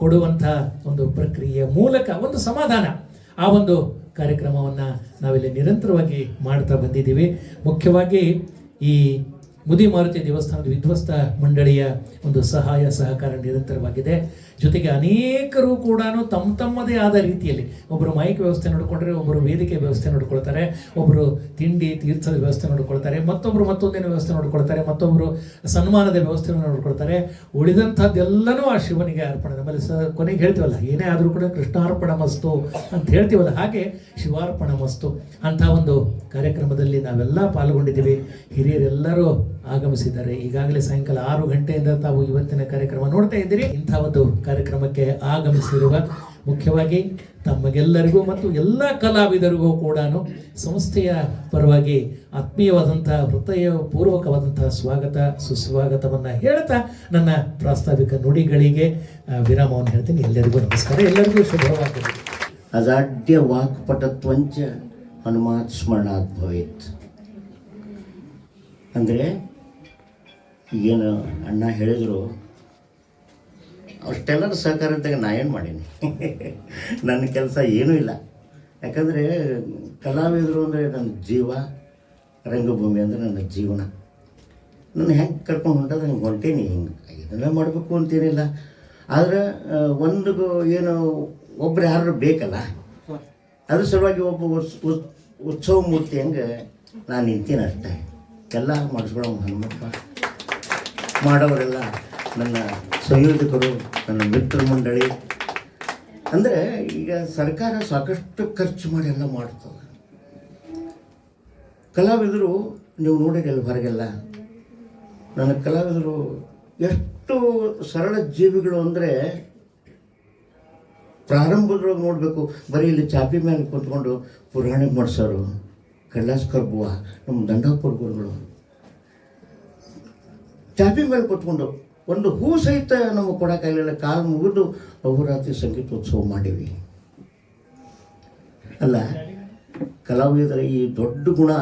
ಕೊಡುವಂಥ ಒಂದು ಪ್ರಕ್ರಿಯೆಯ ಮೂಲಕ ಒಂದು ಸಮಾಧಾನ, ಆ ಒಂದು ಕಾರ್ಯಕ್ರಮವನ್ನು ನಾವಿಲ್ಲಿ ನಿರಂತರವಾಗಿ ಮಾಡ್ತಾ ಬಂದಿದ್ದೀವಿ. ಮುಖ್ಯವಾಗಿ ಈ ಮುದಿ ಮಾರುತಿ ದೇವಸ್ಥಾನದ ವಿಧ್ವಸ್ತ ಮಂಡಳಿಯ ಒಂದು ಸಹಾಯ ಸಹಕಾರ ನಿರಂತರವಾಗಿದೆ. ಜೊತೆಗೆ ಅನೇಕರು ಕೂಡ ತಮ್ಮದೇ ಆದ ರೀತಿಯಲ್ಲಿ ಒಬ್ಬರು ಮೈಕ್ ವ್ಯವಸ್ಥೆ ನೋಡಿಕೊಂಡ್ರೆ, ಒಬ್ಬರು ವೇದಿಕೆ ವ್ಯವಸ್ಥೆ ನೋಡ್ಕೊಳ್ತಾರೆ, ಒಬ್ಬರು ತಿಂಡಿ ತೀರ್ಥದ ವ್ಯವಸ್ಥೆ ನೋಡ್ಕೊಳ್ತಾರೆ, ಮತ್ತೊಬ್ಬರು ಮತ್ತೊಂದಿನ ವ್ಯವಸ್ಥೆ ನೋಡ್ಕೊಳ್ತಾರೆ, ಮತ್ತೊಬ್ಬರು ಸನ್ಮಾನದ ವ್ಯವಸ್ಥೆ ನೋಡ್ಕೊಳ್ತಾರೆ. ಉಳಿದಂಥದ್ದೆಲ್ಲನೂ ಆ ಶಿವನಿಗೆ ಅರ್ಪಣೆ. ನಮ್ಮಲ್ಲಿ ಕೊನೆಗೆ ಹೇಳ್ತೀವಲ್ಲ, ಏನೇ ಆದರೂ ಕೂಡ ಕೃಷ್ಣಾರ್ಪಣ ಮಸ್ತು ಅಂತ ಹೇಳ್ತೀವಲ್ಲ, ಹಾಗೆ ಶಿವಾರ್ಪಣ ಮಸ್ತು ಅಂಥ ಒಂದು ಕಾರ್ಯಕ್ರಮದಲ್ಲಿ ನಾವೆಲ್ಲ ಪಾಲ್ಗೊಂಡಿದ್ದೀವಿ. ಹಿರಿಯರೆಲ್ಲರೂ ಆಗಮಿಸಿದ್ದಾರೆ. ಈಗಾಗಲೇ ಸಾಯಂಕಾಲ 6 ಗಂಟೆಯಿಂದ ತಾವು ಇವತ್ತಿನ ಕಾರ್ಯಕ್ರಮ ನೋಡ್ತಾ ಇದ್ದೀರಿ. ಇಂಥ ಒಂದು ಕಾರ್ಯಕ್ರಮಕ್ಕೆ ಆಗಮಿಸಿರುವ ಮುಖ್ಯವಾಗಿ ತಮಗೆಲ್ಲರಿಗೂ ಮತ್ತು ಎಲ್ಲ ಕಲಾವಿದರಿಗೂ ಕೂಡ ಸಂಸ್ಥೆಯ ಪರವಾಗಿ ಆತ್ಮೀಯವಾದಂತಹ ಹೃದಯಪೂರ್ವಕವಾದಂತಹ ಸ್ವಾಗತ ಸುಸ್ವಾಗತವನ್ನು ಹೇಳ್ತಾ ನನ್ನ ಪ್ರಾಸ್ತಾವಿಕ ನುಡಿಗಳಿಗೆ ವಿರಾಮವನ್ನು ಹೇಳ್ತೀನಿ. ಎಲ್ಲರಿಗೂ ನಮಸ್ಕಾರ, ಎಲ್ಲರಿಗೂ ಶುಭವಾಗಲಿ. ಅಜಾಡ್ಯ ವಾಕ್ಪಟತ್ವಂಚ ಹನುಮಾತ್ ಸ್ಮರಣಾತ್ ಭವೇತ್. ಅಂದರೆ ಏನು ಅಣ್ಣ ಹೇಳಿದರು, ಅಷ್ಟೆಲ್ಲರ ಸಹಕಾರ ಇದ್ದಾಗ ನಾ ಏನು ಮಾಡೀನಿ? ನನ್ನ ಕೆಲಸ ಏನೂ ಇಲ್ಲ. ಯಾಕಂದರೆ ಕಲಾವಿದರು ಅಂದರೆ ನನ್ನ ಜೀವ, ರಂಗಭೂಮಿ ಅಂದರೆ ನನ್ನ ಜೀವನ. ನನ್ನ ಹೆಂಗೆ ಕರ್ಕೊಂಡು ಹೊಂಟೋದು ಹಂಗೆ ಹೊಂಟೀನಿ. ಹಿಂಗೆ ಇದೆಲ್ಲ ಮಾಡಬೇಕು ಅಂತೇನಿಲ್ಲ. ಆದರೆ ಒಂದು ಏನು ಒಬ್ರು ಯಾರು ಬೇಕಲ್ಲ, ಅದ್ರ ಸಲುವಾಗಿ ಒಬ್ಬ ಉತ್ಸವ ಮೂರ್ತಿ ಹಂಗೆ ನಾನು ನಿಂತೀನಿ ಅಷ್ಟೇ. ಎಲ್ಲ ಮಾಡಿಸ್ಕೊಳ್ಳೋ ಹನುಮಪ್ಪ ಮಾಡೋರೆಲ್ಲ ನನ್ನ ಸಂಯೋಜಕರು, ನನ್ನ ಮಿತ್ರ ಮಂಡಳಿ. ಅಂದರೆ ಈಗ ಸರ್ಕಾರ ಸಾಕಷ್ಟು ಖರ್ಚು ಮಾಡಿ ಎಲ್ಲ ಮಾಡ್ತದೆ. ಕಲಾವಿದರು ನೀವು ನೋಡಿರಲ್ಲ ಹೊರಗೆಲ್ಲ, ನನ್ನ ಕಲಾವಿದರು ಎಷ್ಟು ಸರಳ ಜೀವಿಗಳು ಅಂದರೆ, ಪ್ರಾರಂಭದೊಳಗೆ ನೋಡಬೇಕು ಬರೀ ಇಲ್ಲಿ ಚಾಪಿ ಮೇಲೆ ಕೂತ್ಕೊಂಡು ಪುರಾಣಿಗೆ ಮಾಡಿಸೋರು ಕೈಲಾಸಕರ್ ಬುವ, ನಮ್ಮ ದಂಡಾಪುರ ಗುರುಗಳು ಚಾಪಿ ಮೇಲೆ ಕೂತ್ಕೊಂಡು ಒಂದು ಹೂ ಸಹಿತ ನಮಗೆ ಕೊಡೋಕ್ಕಾಗಲಿಲ್ಲ. ಕಾಲು ಮುಗಿದು ಅಹೋರಾತ್ರಿ ಸಂಗೀತೋತ್ಸವ ಮಾಡೀವಿ. ಅಲ್ಲ, ಕಲಾವಿದರ ಈ ದೊಡ್ಡ ಗುಣ,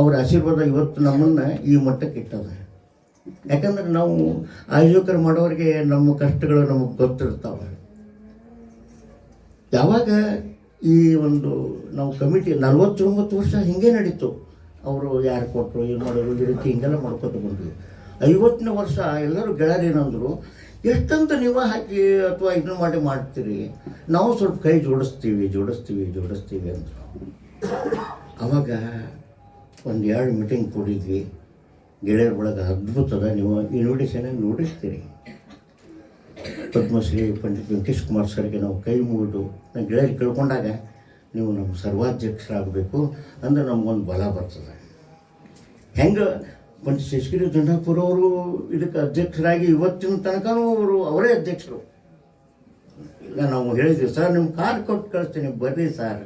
ಅವರ ಆಶೀರ್ವಾದ ಇವತ್ತು ನಮ್ಮನ್ನು ಈ ಮಟ್ಟಕ್ಕೆ ಇಟ್ಟದ. ಯಾಕಂದ್ರೆ ನಾವು ಆಯೋಜಕರು ಮಾಡೋರಿಗೆ ನಮ್ಮ ಕಷ್ಟಗಳು ನಮಗೆ ಗೊತ್ತಿರ್ತಾವೆ. ಯಾವಾಗ ಈ ಒಂದು ನಾವು ಕಮಿಟಿ 49 ವರ್ಷ ಹಿಂಗೆ ನಡೀತು. ಅವರು ಯಾರು ಕೊಟ್ಟರು, ಏನು ಮಾಡೋರು, ಈ ರೀತಿ ಹಿಂಗೆಲ್ಲ ಮಾಡ್ಕೊತ ಬಂದ್ವಿ. 50ನೇ ವರ್ಷ ಎಲ್ಲರೂ ಗೆಳೆಯರು ಏನಂದರು, ಎಷ್ಟಂತ ನೀವು ಹಾಕಿ ಅಥವಾ ಇದನ್ನು ಮಾಡ್ತೀರಿ, ನಾವು ಸ್ವಲ್ಪ ಕೈ ಜೋಡಿಸ್ತೀವಿ ಅಂದರು. ಆವಾಗ 1-2 ಮೀಟಿಂಗ್ ಕೂಡಿದ್ವಿ ಗೆಳೆಯರ ಒಳಗೆ. ಅದ್ಭುತದ, ನೀವು ಇನ್ವಿಟೇಷನಾಗಿ ನೋಡಿರ್ತೀರಿ. ಪದ್ಮಶ್ರೀ ಪಂಡಿತ್ ವೆಂಕಟೇಶ್ ಕುಮಾರ್ ಸರ್ಗೆ ನಾವು ಕೈ ಮುಗಿದು ನಾನು ಗೆಳೆಯರು ಕೇಳ್ಕೊಂಡಾಗ, ನೀವು ನಮ್ಮ ಸರ್ವಾಧ್ಯಕ್ಷರಾಗಬೇಕು ಅಂದರೆ ನಮಗೊಂದು ಬಲ ಬರ್ತದೆ. ಹೆಂಗೆ ಪಂಡಿತ್ ಶೇಷಗಿರಿ ದಂಡಾಪುರ ಅವರು ಇದಕ್ಕೆ ಅಧ್ಯಕ್ಷರಾಗಿ ಇವತ್ತಿನ ತನಕನೂ ಅವರೇ ಅಧ್ಯಕ್ಷರು. ಈಗ ನಾವು ಹೇಳಿದ್ವಿ, ಸರ್ ನಿಮ್ಮ ಕಾರ್ಡ್ ಕೊಟ್ಟು ಕಳಿಸ್ತೀನಿ, ಬರ್ರಿ ಸರ್,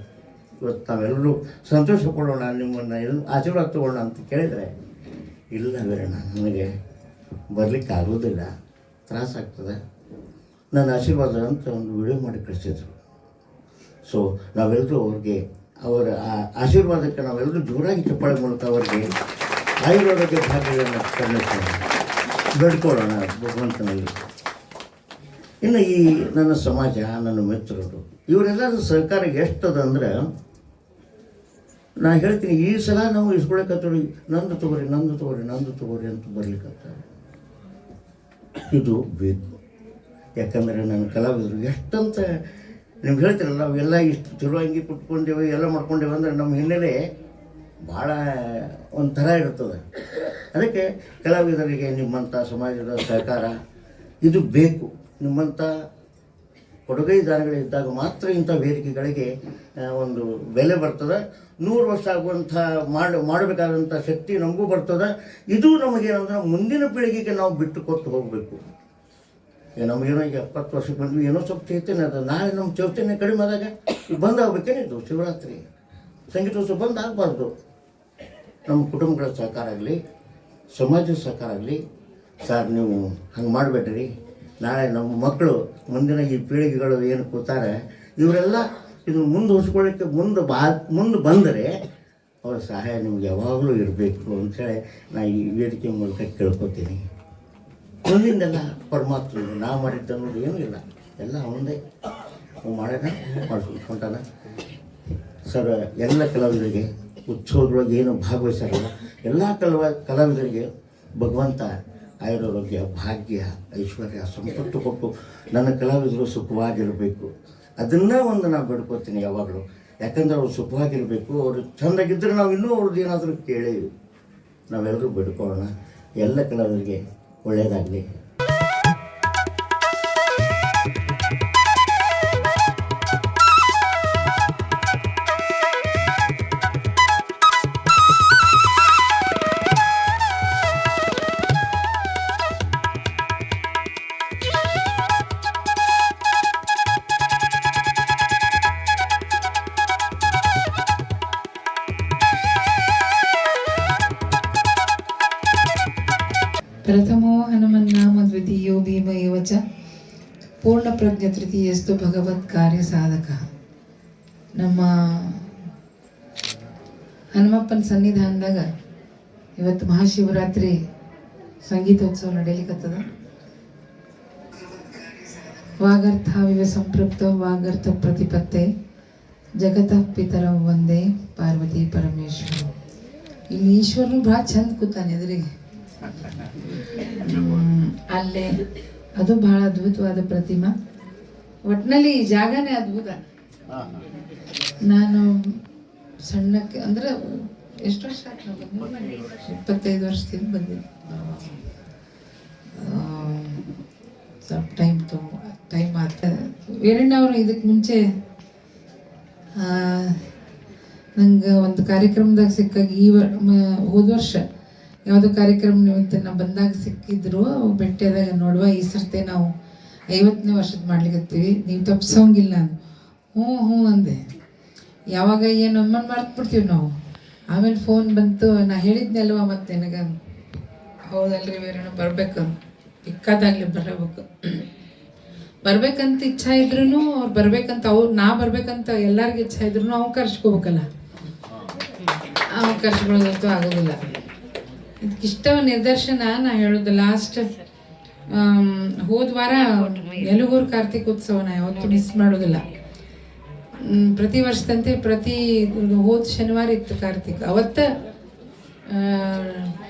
ಇವತ್ತು ನಾವೆಲ್ಲರೂ ಸಂತೋಷ ಪಡೋಣ, ನಿಮ್ಮನ್ನು ಆಶೀರ್ವಾದ ತಗೊಳ್ಳೋಣ ಅಂತ ಕೇಳಿದರೆ, ಇಲ್ಲ ವೀರಣ್ಣ, ನನಗೆ ಬರಲಿಕ್ಕೆ ಆಗೋದಿಲ್ಲ, ತ್ರಾಸಾಗ್ತದೆ, ನನ್ನ ಆಶೀರ್ವಾದ ಅಂತ ಒಂದು ವಿಡಿಯೋ ಮಾಡಿ ಕಳಿಸಿದ್ರು. ಸೊ ನಾವೆಲ್ಲರೂ ಅವ್ರಿಗೆ ಅವರ ಆಶೀರ್ವಾದಕ್ಕೆ ನಾವೆಲ್ಲರೂ ಜೋರಾಗಿ ಚಪ್ಪಾಳೆ ಮೂಲಕ ಅವರಿಗೆ ಆಯುರ್ವೇದಕ್ಕೆ ಭಾಗ್ಯಗಳನ್ನು ಕರುಣಿಸೋಣ, ಬೇಡ್ಕೊಳ್ಳೋಣ ಭಗವಂತನಲ್ಲಿ. ಇನ್ನು ಈ ನನ್ನ ಸಮಾಜ, ನನ್ನ ಮಿತ್ರರು, ಇವರೆಲ್ಲರ ಸಹಕಾರ ಎಷ್ಟದ ಅಂದ್ರೆ, ನಾನು ಹೇಳ್ತೀನಿ, ಈ ಸಲ ನಾವು ಇಸ್ಕೊಳಕತ್ತೀವಿ, ನಂದು ತಗೋರಿ ಅಂತ ಬರ್ಲಿಕ್ಕತ್ತಾರೆ. ಇದು ಬೇಕು. ಯಾಕಂದರೆ ನನ್ನ ಕಲಾವಿದರು ಎಷ್ಟಂತ ನಿಮ್ಗೆ ಹೇಳ್ತೀರಲ್ಲ, ನಾವೆಲ್ಲ ಇಷ್ಟು ಚಲೋ ಅಂಗಿ ಕುಟ್ಕೊಂಡೇವೆ, ಎಲ್ಲ ಮಾಡ್ಕೊಂಡೇವೆ ಅಂದರೆ ನಮ್ಮ ಹಿನ್ನೆಲೆ ಭಾಳ ಒಂಥರ ಇರ್ತದೆ. ಅದಕ್ಕೆ ಕಲಾವಿದರಿಗೆ ನಿಮ್ಮಂಥ ಸಮಾಜದ ಸಹಕಾರ ಇದು ಬೇಕು. ನಿಮ್ಮಂಥ ಕೊಡುಗೈದಾರಗಳಿದ್ದಾಗ ಮಾತ್ರ ಇಂಥ ವೇದಿಕೆಗಳಿಗೆ ಒಂದು ಬೆಲೆ ಬರ್ತದೆ. 100 ವರ್ಷ ಆಗುವಂಥ ಮಾಡಬೇಕಾದಂಥ ಶಕ್ತಿ ನಮಗೂ ಬರ್ತದೆ. ಇದು ನಮಗೇನಂದ್ರೆ ಮುಂದಿನ ಪೀಳಿಗೆಗೆ ನಾವು ಬಿಟ್ಟು ಕೊಟ್ಟು ಹೋಗಬೇಕು. ನಮಗೇನೋ ಈಗ 70 ವರ್ಷಕ್ಕೆ ಬಂದ್ವಿ, ಏನೋ ಸ್ವಲ್ಪ ಚೈತನ್ಯ ಅದ, ನಾಳೆ ನಮ್ಮ ಚೈತನ್ಯ ಕಡಿಮೆ ಆದಾಗ ಬಂದು ಆಗ್ಬೇಕೇನಿದ್ದು ಶಿವರಾತ್ರಿ ಸಂಗೀತೋತ್ಸವ ಬಂದು ಆಗಬಾರ್ದು. ನಮ್ಮ ಕುಟುಂಬಗಳ ಸಹಕಾರ ಆಗಲಿ, ಸಮಾಜದ ಸಹಕಾರ ಆಗಲಿ. ಸರ್ ನೀವು ಹಂಗೆ ಮಾಡಬೇಡ್ರಿ, ನಾಳೆ ನಮ್ಮ ಮಕ್ಕಳು ಮುಂದಿನ ಈ ಪೀಳಿಗೆಗಳು ಏನು ಕೂತಾರೆ ಇವರೆಲ್ಲ ಇದನ್ನು ಮುಂದುವರ್ಸ್ಕೊಳ್ಳಿಕ್ಕೆ ಮುಂದೆ ಬಂದರೆ ಅವರ ಸಹಾಯ ನಿಮ್ಗೆ ಯಾವಾಗಲೂ ಇರಬೇಕು ಅಂಥೇಳಿ ನಾನು ಈ ವೇದಿಕೆ ಮೂಲಕ ಕೇಳ್ಕೊತೀನಿ. ಮುಂದಿಂದೆಲ್ಲ ಪರಮಾತ್ಮ, ನಾ ಮಾಡಿದ್ದ ಅನ್ನೋದು ಏನೂ ಇಲ್ಲ, ಎಲ್ಲ ಅವನದೇ ಮಾಡೋಣ, ಮಾಡಿಸ್ಕೊಂಟಾನ. ಸರ್, ಎಲ್ಲ ಕಲಾವಿದರಿಗೆ ಉತ್ಸವದೊಳಗೆ ಏನು ಭಾಗವಹಿಸ್ಯಾರಲ್ಲ ಎಲ್ಲ ಕಲಾವಿದರಿಗೆ ಭಗವಂತ ಆಯುರಾರೋಗ್ಯ, ಭಾಗ್ಯ, ಐಶ್ವರ್ಯ, ಸಂಪತ್ತು ಕೊಟ್ಟು ನನ್ನ ಕಲಾವಿದರು ಸುಖವಾಗಿರಬೇಕು. ಅದನ್ನೇ ಒಂದು ನಾನು ಬೇಡ್ಕೋತೀನಿ ಯಾವಾಗಲೂ. ಯಾಕಂದ್ರೆ ಅವ್ರು ಸುಖವಾಗಿರಬೇಕು. ಅವರು ಚೆಂದಾಗಿದ್ದರೆ ನಾವು ಇನ್ನೂ ಅವ್ರದ್ದು ಏನಾದರೂ ಕೇಳೇವಿ. ನಾವೆಲ್ಲರೂ ಬೇಡ್ಕೊಳ್ಳೋಣ. ಎಲ್ಲ ಕಲಾವಿದರಿಗೆ ಒಳ್ಳೆಯದಾಗಲಿ. ಪ್ರಥಮೋ ಹನುಮನ್ನಾಮ ದ್ವಿತೀಯೋ ಭೀಮ ಏವ ಚ ಪೂರ್ಣಪ್ರಜ್ಞ ತೃತೀಯಸ್ತು ಭಗವತ್ ಕಾರ್ಯ ಸಾಧಕ. ನಮ್ಮ ಹನುಮಪ್ಪನ ಸನ್ನಿಧಾನದಾಗ ಇವತ್ತು ಮಹಾಶಿವರಾತ್ರಿ ಸಂಗೀತೋತ್ಸವ ನಡೆಯಲಿಕ್ಕತ್ತದ. ವಾಗರ್ಥಾವಿವ ಸಂಪೃಕ್ತ ವಾಗರ್ಥ ಪ್ರತಿಪತ್ತೆ ಜಗತಃ ಪಿತರಂ ವಂದೇ ಪಾರ್ವತಿ ಪರಮೇಶ್ವರ. ಇಲ್ಲಿ ಈಶ್ವರನು ಭಾಳ ಚಂದ ಕೂತಾನೆ ಎದುರಿಗೆ. ಅಲ್ಲೇ ಅದು ಬಹಳ ಅದ್ಭುತವಾದ ಪ್ರತಿಮಾ. ಒಟ್ಟಿನಲ್ಲಿ ಈ ಜಾಗನೇ ಅದ್ಭುತ. ನಾನು ಸಣ್ಣಕ್ಕೆ ಅಂದ್ರೆ ಎಷ್ಟು ವರ್ಷ ಆಯ್ತು ಬಂದಿದ್ದೆ? 25 ವರ್ಷದಿಂದ ಬಂದಿದ್ದೆ. ಸ್ವಲ್ಪ ಟೈಮ್ ಆಗ್ತದೆ. ವೀರಣ್ಣವರು ಇದಕ್ಕೆ ಮುಂಚೆ ನಂಗೆ ಒಂದು ಕಾರ್ಯಕ್ರಮದಾಗ ಸಿಕ್ಕಾಗ ಹೋದ ವರ್ಷ ಯಾವುದೋ ಕಾರ್ಯಕ್ರಮ ನಿಮಿತ್ತ ನಾವು ಬಂದಾಗ ಸಿಕ್ಕಿದ್ರು. ಭೇಟಿಯಾದಾಗ ನೋಡುವ ಈ ಸರ್ತೆ ನಾವು 50ನೇ ವರ್ಷದ ಮಾಡ್ಲಿಕ್ಕತ್ತೀವಿ, ನೀವು ತಪ್ಪಿಸೋಂಗಿಲ್ಲ ಅಂದು. ಹ್ಞೂ ಅಂದೆ. ಯಾವಾಗ ಏನು ಅಮ್ಮನ ಮರ್ತ್ಬಿಡ್ತೀವಿ ನಾವು. ಆಮೇಲೆ ಫೋನ್ ಬಂತು, ನಾ ಹೇಳಿದ್ನಲ್ವ ಮತ್ತೆ ನನಗೆ. ಹೌದಲ್ರಿ ವೀರಣ್ಣ ಬರ್ಬೇಕು, ಪಿಕ್ಕಾದಾಗಲಿ ಬರ್ಬೇಕಂತ ಇಚ್ಛಾ ಇದ್ರೂ ಅವ್ರು ಬರ್ಬೇಕಂತ ನಾ ಬರ್ಬೇಕಂತ ಎಲ್ಲರಿಗೂ ಇಚ್ಛಾ ಇದ್ರೂ ಅವ್ನು ಕರ್ಸ್ಕೋಬೇಕಲ್ಲ. ಅವ್ನು ಕರ್ಸ್ಕೊಳ್ಳೋದಂತೂ ಆಗೋದಿಲ್ಲ. ಇದಕ್ಕಿಷ್ಟ ನಿದರ್ಶನ ನಾ ಹೇಳೋದು. ಲಾಸ್ಟ್ ಹೋದ ವಾರ ಯಲಗೂರು ಕಾರ್ತಿಕೋತ್ಸವ ನಾ ಯಾವತ್ತೂ ಮಿಸ್ ಮಾಡೋದಿಲ್ಲ. ಪ್ರತಿ ವರ್ಷದಂತೆ ಹೋದ ಶನಿವಾರ ಇತ್ತು ಕಾರ್ತಿಕ್. ಅವತ್ತ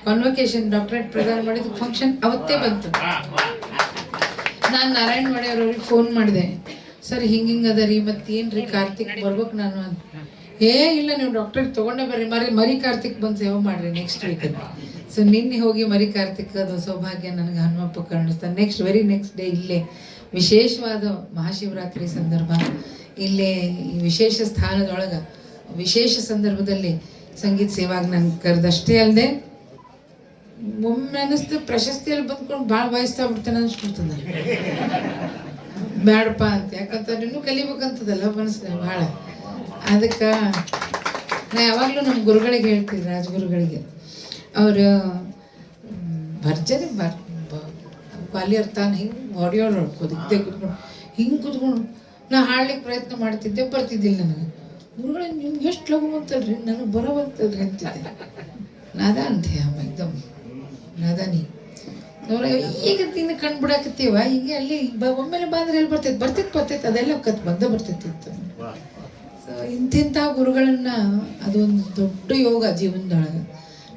ಕಾನ್ವೊಕೇಶನ್ ಡಾಕ್ಟರೇಟ್ ಪ್ರದಾನ ಮಾಡಿದ ಫಂಕ್ಷನ್ ಅವತ್ತೇ ಬಂತು. ನಾನು ನಾರಾಯಣ ಒಡೆಯವ್ರವ್ರಿಗೆ ಫೋನ್ ಮಾಡಿದೆ, ಸರ್ ಹಿಂಗದ ರೀ, ಮತ್ತೇನ್ರಿ ಕಾರ್ತಿಕ್ ಬರ್ಬೇಕು ನಾನು ಅಂತ. ಇಲ್ಲ ನೀವು ಡಾಕ್ಟರೇಟ್ ತೊಗೊಂಡೇ ಬರ್ರಿ, ಮರಿ ಕಾರ್ತಿಕ್ ಬಂದು ಸೇವೆ ಮಾಡ್ರಿ ನೆಕ್ಸ್ಟ್ ವೀಕ್. ಸೊ ನಿನ್ನೆ ಹೋಗಿ ಮರಿ ಕಾರ್ತಿಕ್ ಅದು ಸೌಭಾಗ್ಯ ನನಗೆ ಹನುಮಪ್ಪ ಕರುಣಿಸ್ತಾನೆ. ವೆರಿ ನೆಕ್ಸ್ಟ್ ಡೇ ಇಲ್ಲೇ ವಿಶೇಷವಾದ ಮಹಾಶಿವರಾತ್ರಿ ಸಂದರ್ಭ. ಇಲ್ಲೇ ಈ ವಿಶೇಷ ಸ್ಥಾನದೊಳಗೆ ವಿಶೇಷ ಸಂದರ್ಭದಲ್ಲಿ ಸಂಗೀತ ಸೇವಾಗ ನನಗೆ ಕರೆದಷ್ಟೇ ಅಲ್ಲದೆ ಒಮ್ಮೆ ಅನ್ನಿಸ್ತು ಪ್ರಶಸ್ತಿಯಲ್ಲಿ ಬಂದ್ಕೊಂಡು ಭಾಳ ವಯಸ್ಸಾ ಬಿಡ್ತೇನೆ ಅನ್ಸ್ಬಿಡ್ತದೆ. ಬೇಡಪ್ಪ ಅಂತ, ಯಾಕಂತಂದ್ರೆ ಇನ್ನೂ ಕಲಿಬೇಕಂತದಲ್ಲ ಮನಸ್ಸಿನ ಭಾಳ. ಅದಕ್ಕೆ ನಾ ಯಾವಾಗಲೂ ನಮ್ಮ ಗುರುಗಳಿಗೆ ಹೇಳ್ತೀನಿ, ರಾಜಗುರುಗಳಿಗೆ. ಅವರು ಭರ್ಜರಿ ಬಾಲ್ಯರ್ ತಾನು ಹಿಂಗೆ ಹೊಡೆಯೋರು ಕುದಿದ್ದೆ ಕುತ್ಕೊಂಡು ಹಿಂಗೆ ಕುತ್ಕೊಂಡು ನಾ ಹಾಡ್ಲಿಕ್ಕೆ ಪ್ರಯತ್ನ ಮಾಡ್ತಿದ್ದೆ, ಬರ್ತಿದ್ದಿಲ್ಲ ನನಗೆ. ಗುರುಗಳೇ ನಿಮ್ಗೆ ಎಷ್ಟು ಲಘು ಅಂತಲ್ರಿ, ನನಗೆ ಬರೋವಂತಲ್ರಿ ಅಂತಿದ್ದೆ. ನಾದ ಅಂತೆ ಎಕ್ದಮ್ ನಾದಾನಿ ಅವ್ರ ಈಗ ತಿನ್ನ ಕಣ್ಣು ಬಿಡಾಕತ್ತೀವ. ಈಗ ಅಲ್ಲಿ ಒಮ್ಮೆಲೆ ಬಂದ್ರೆ ಎಲ್ಲಿ ಬರ್ತೈತೆ ಅದೆಲ್ಲ ಬರ್ತಿತ್ತು. ಸೊ ಇಂಥ ಗುರುಗಳನ್ನ ಅದೊಂದು ದೊಡ್ಡ ಯೋಗ ಜೀವನದೊಳಗೆ.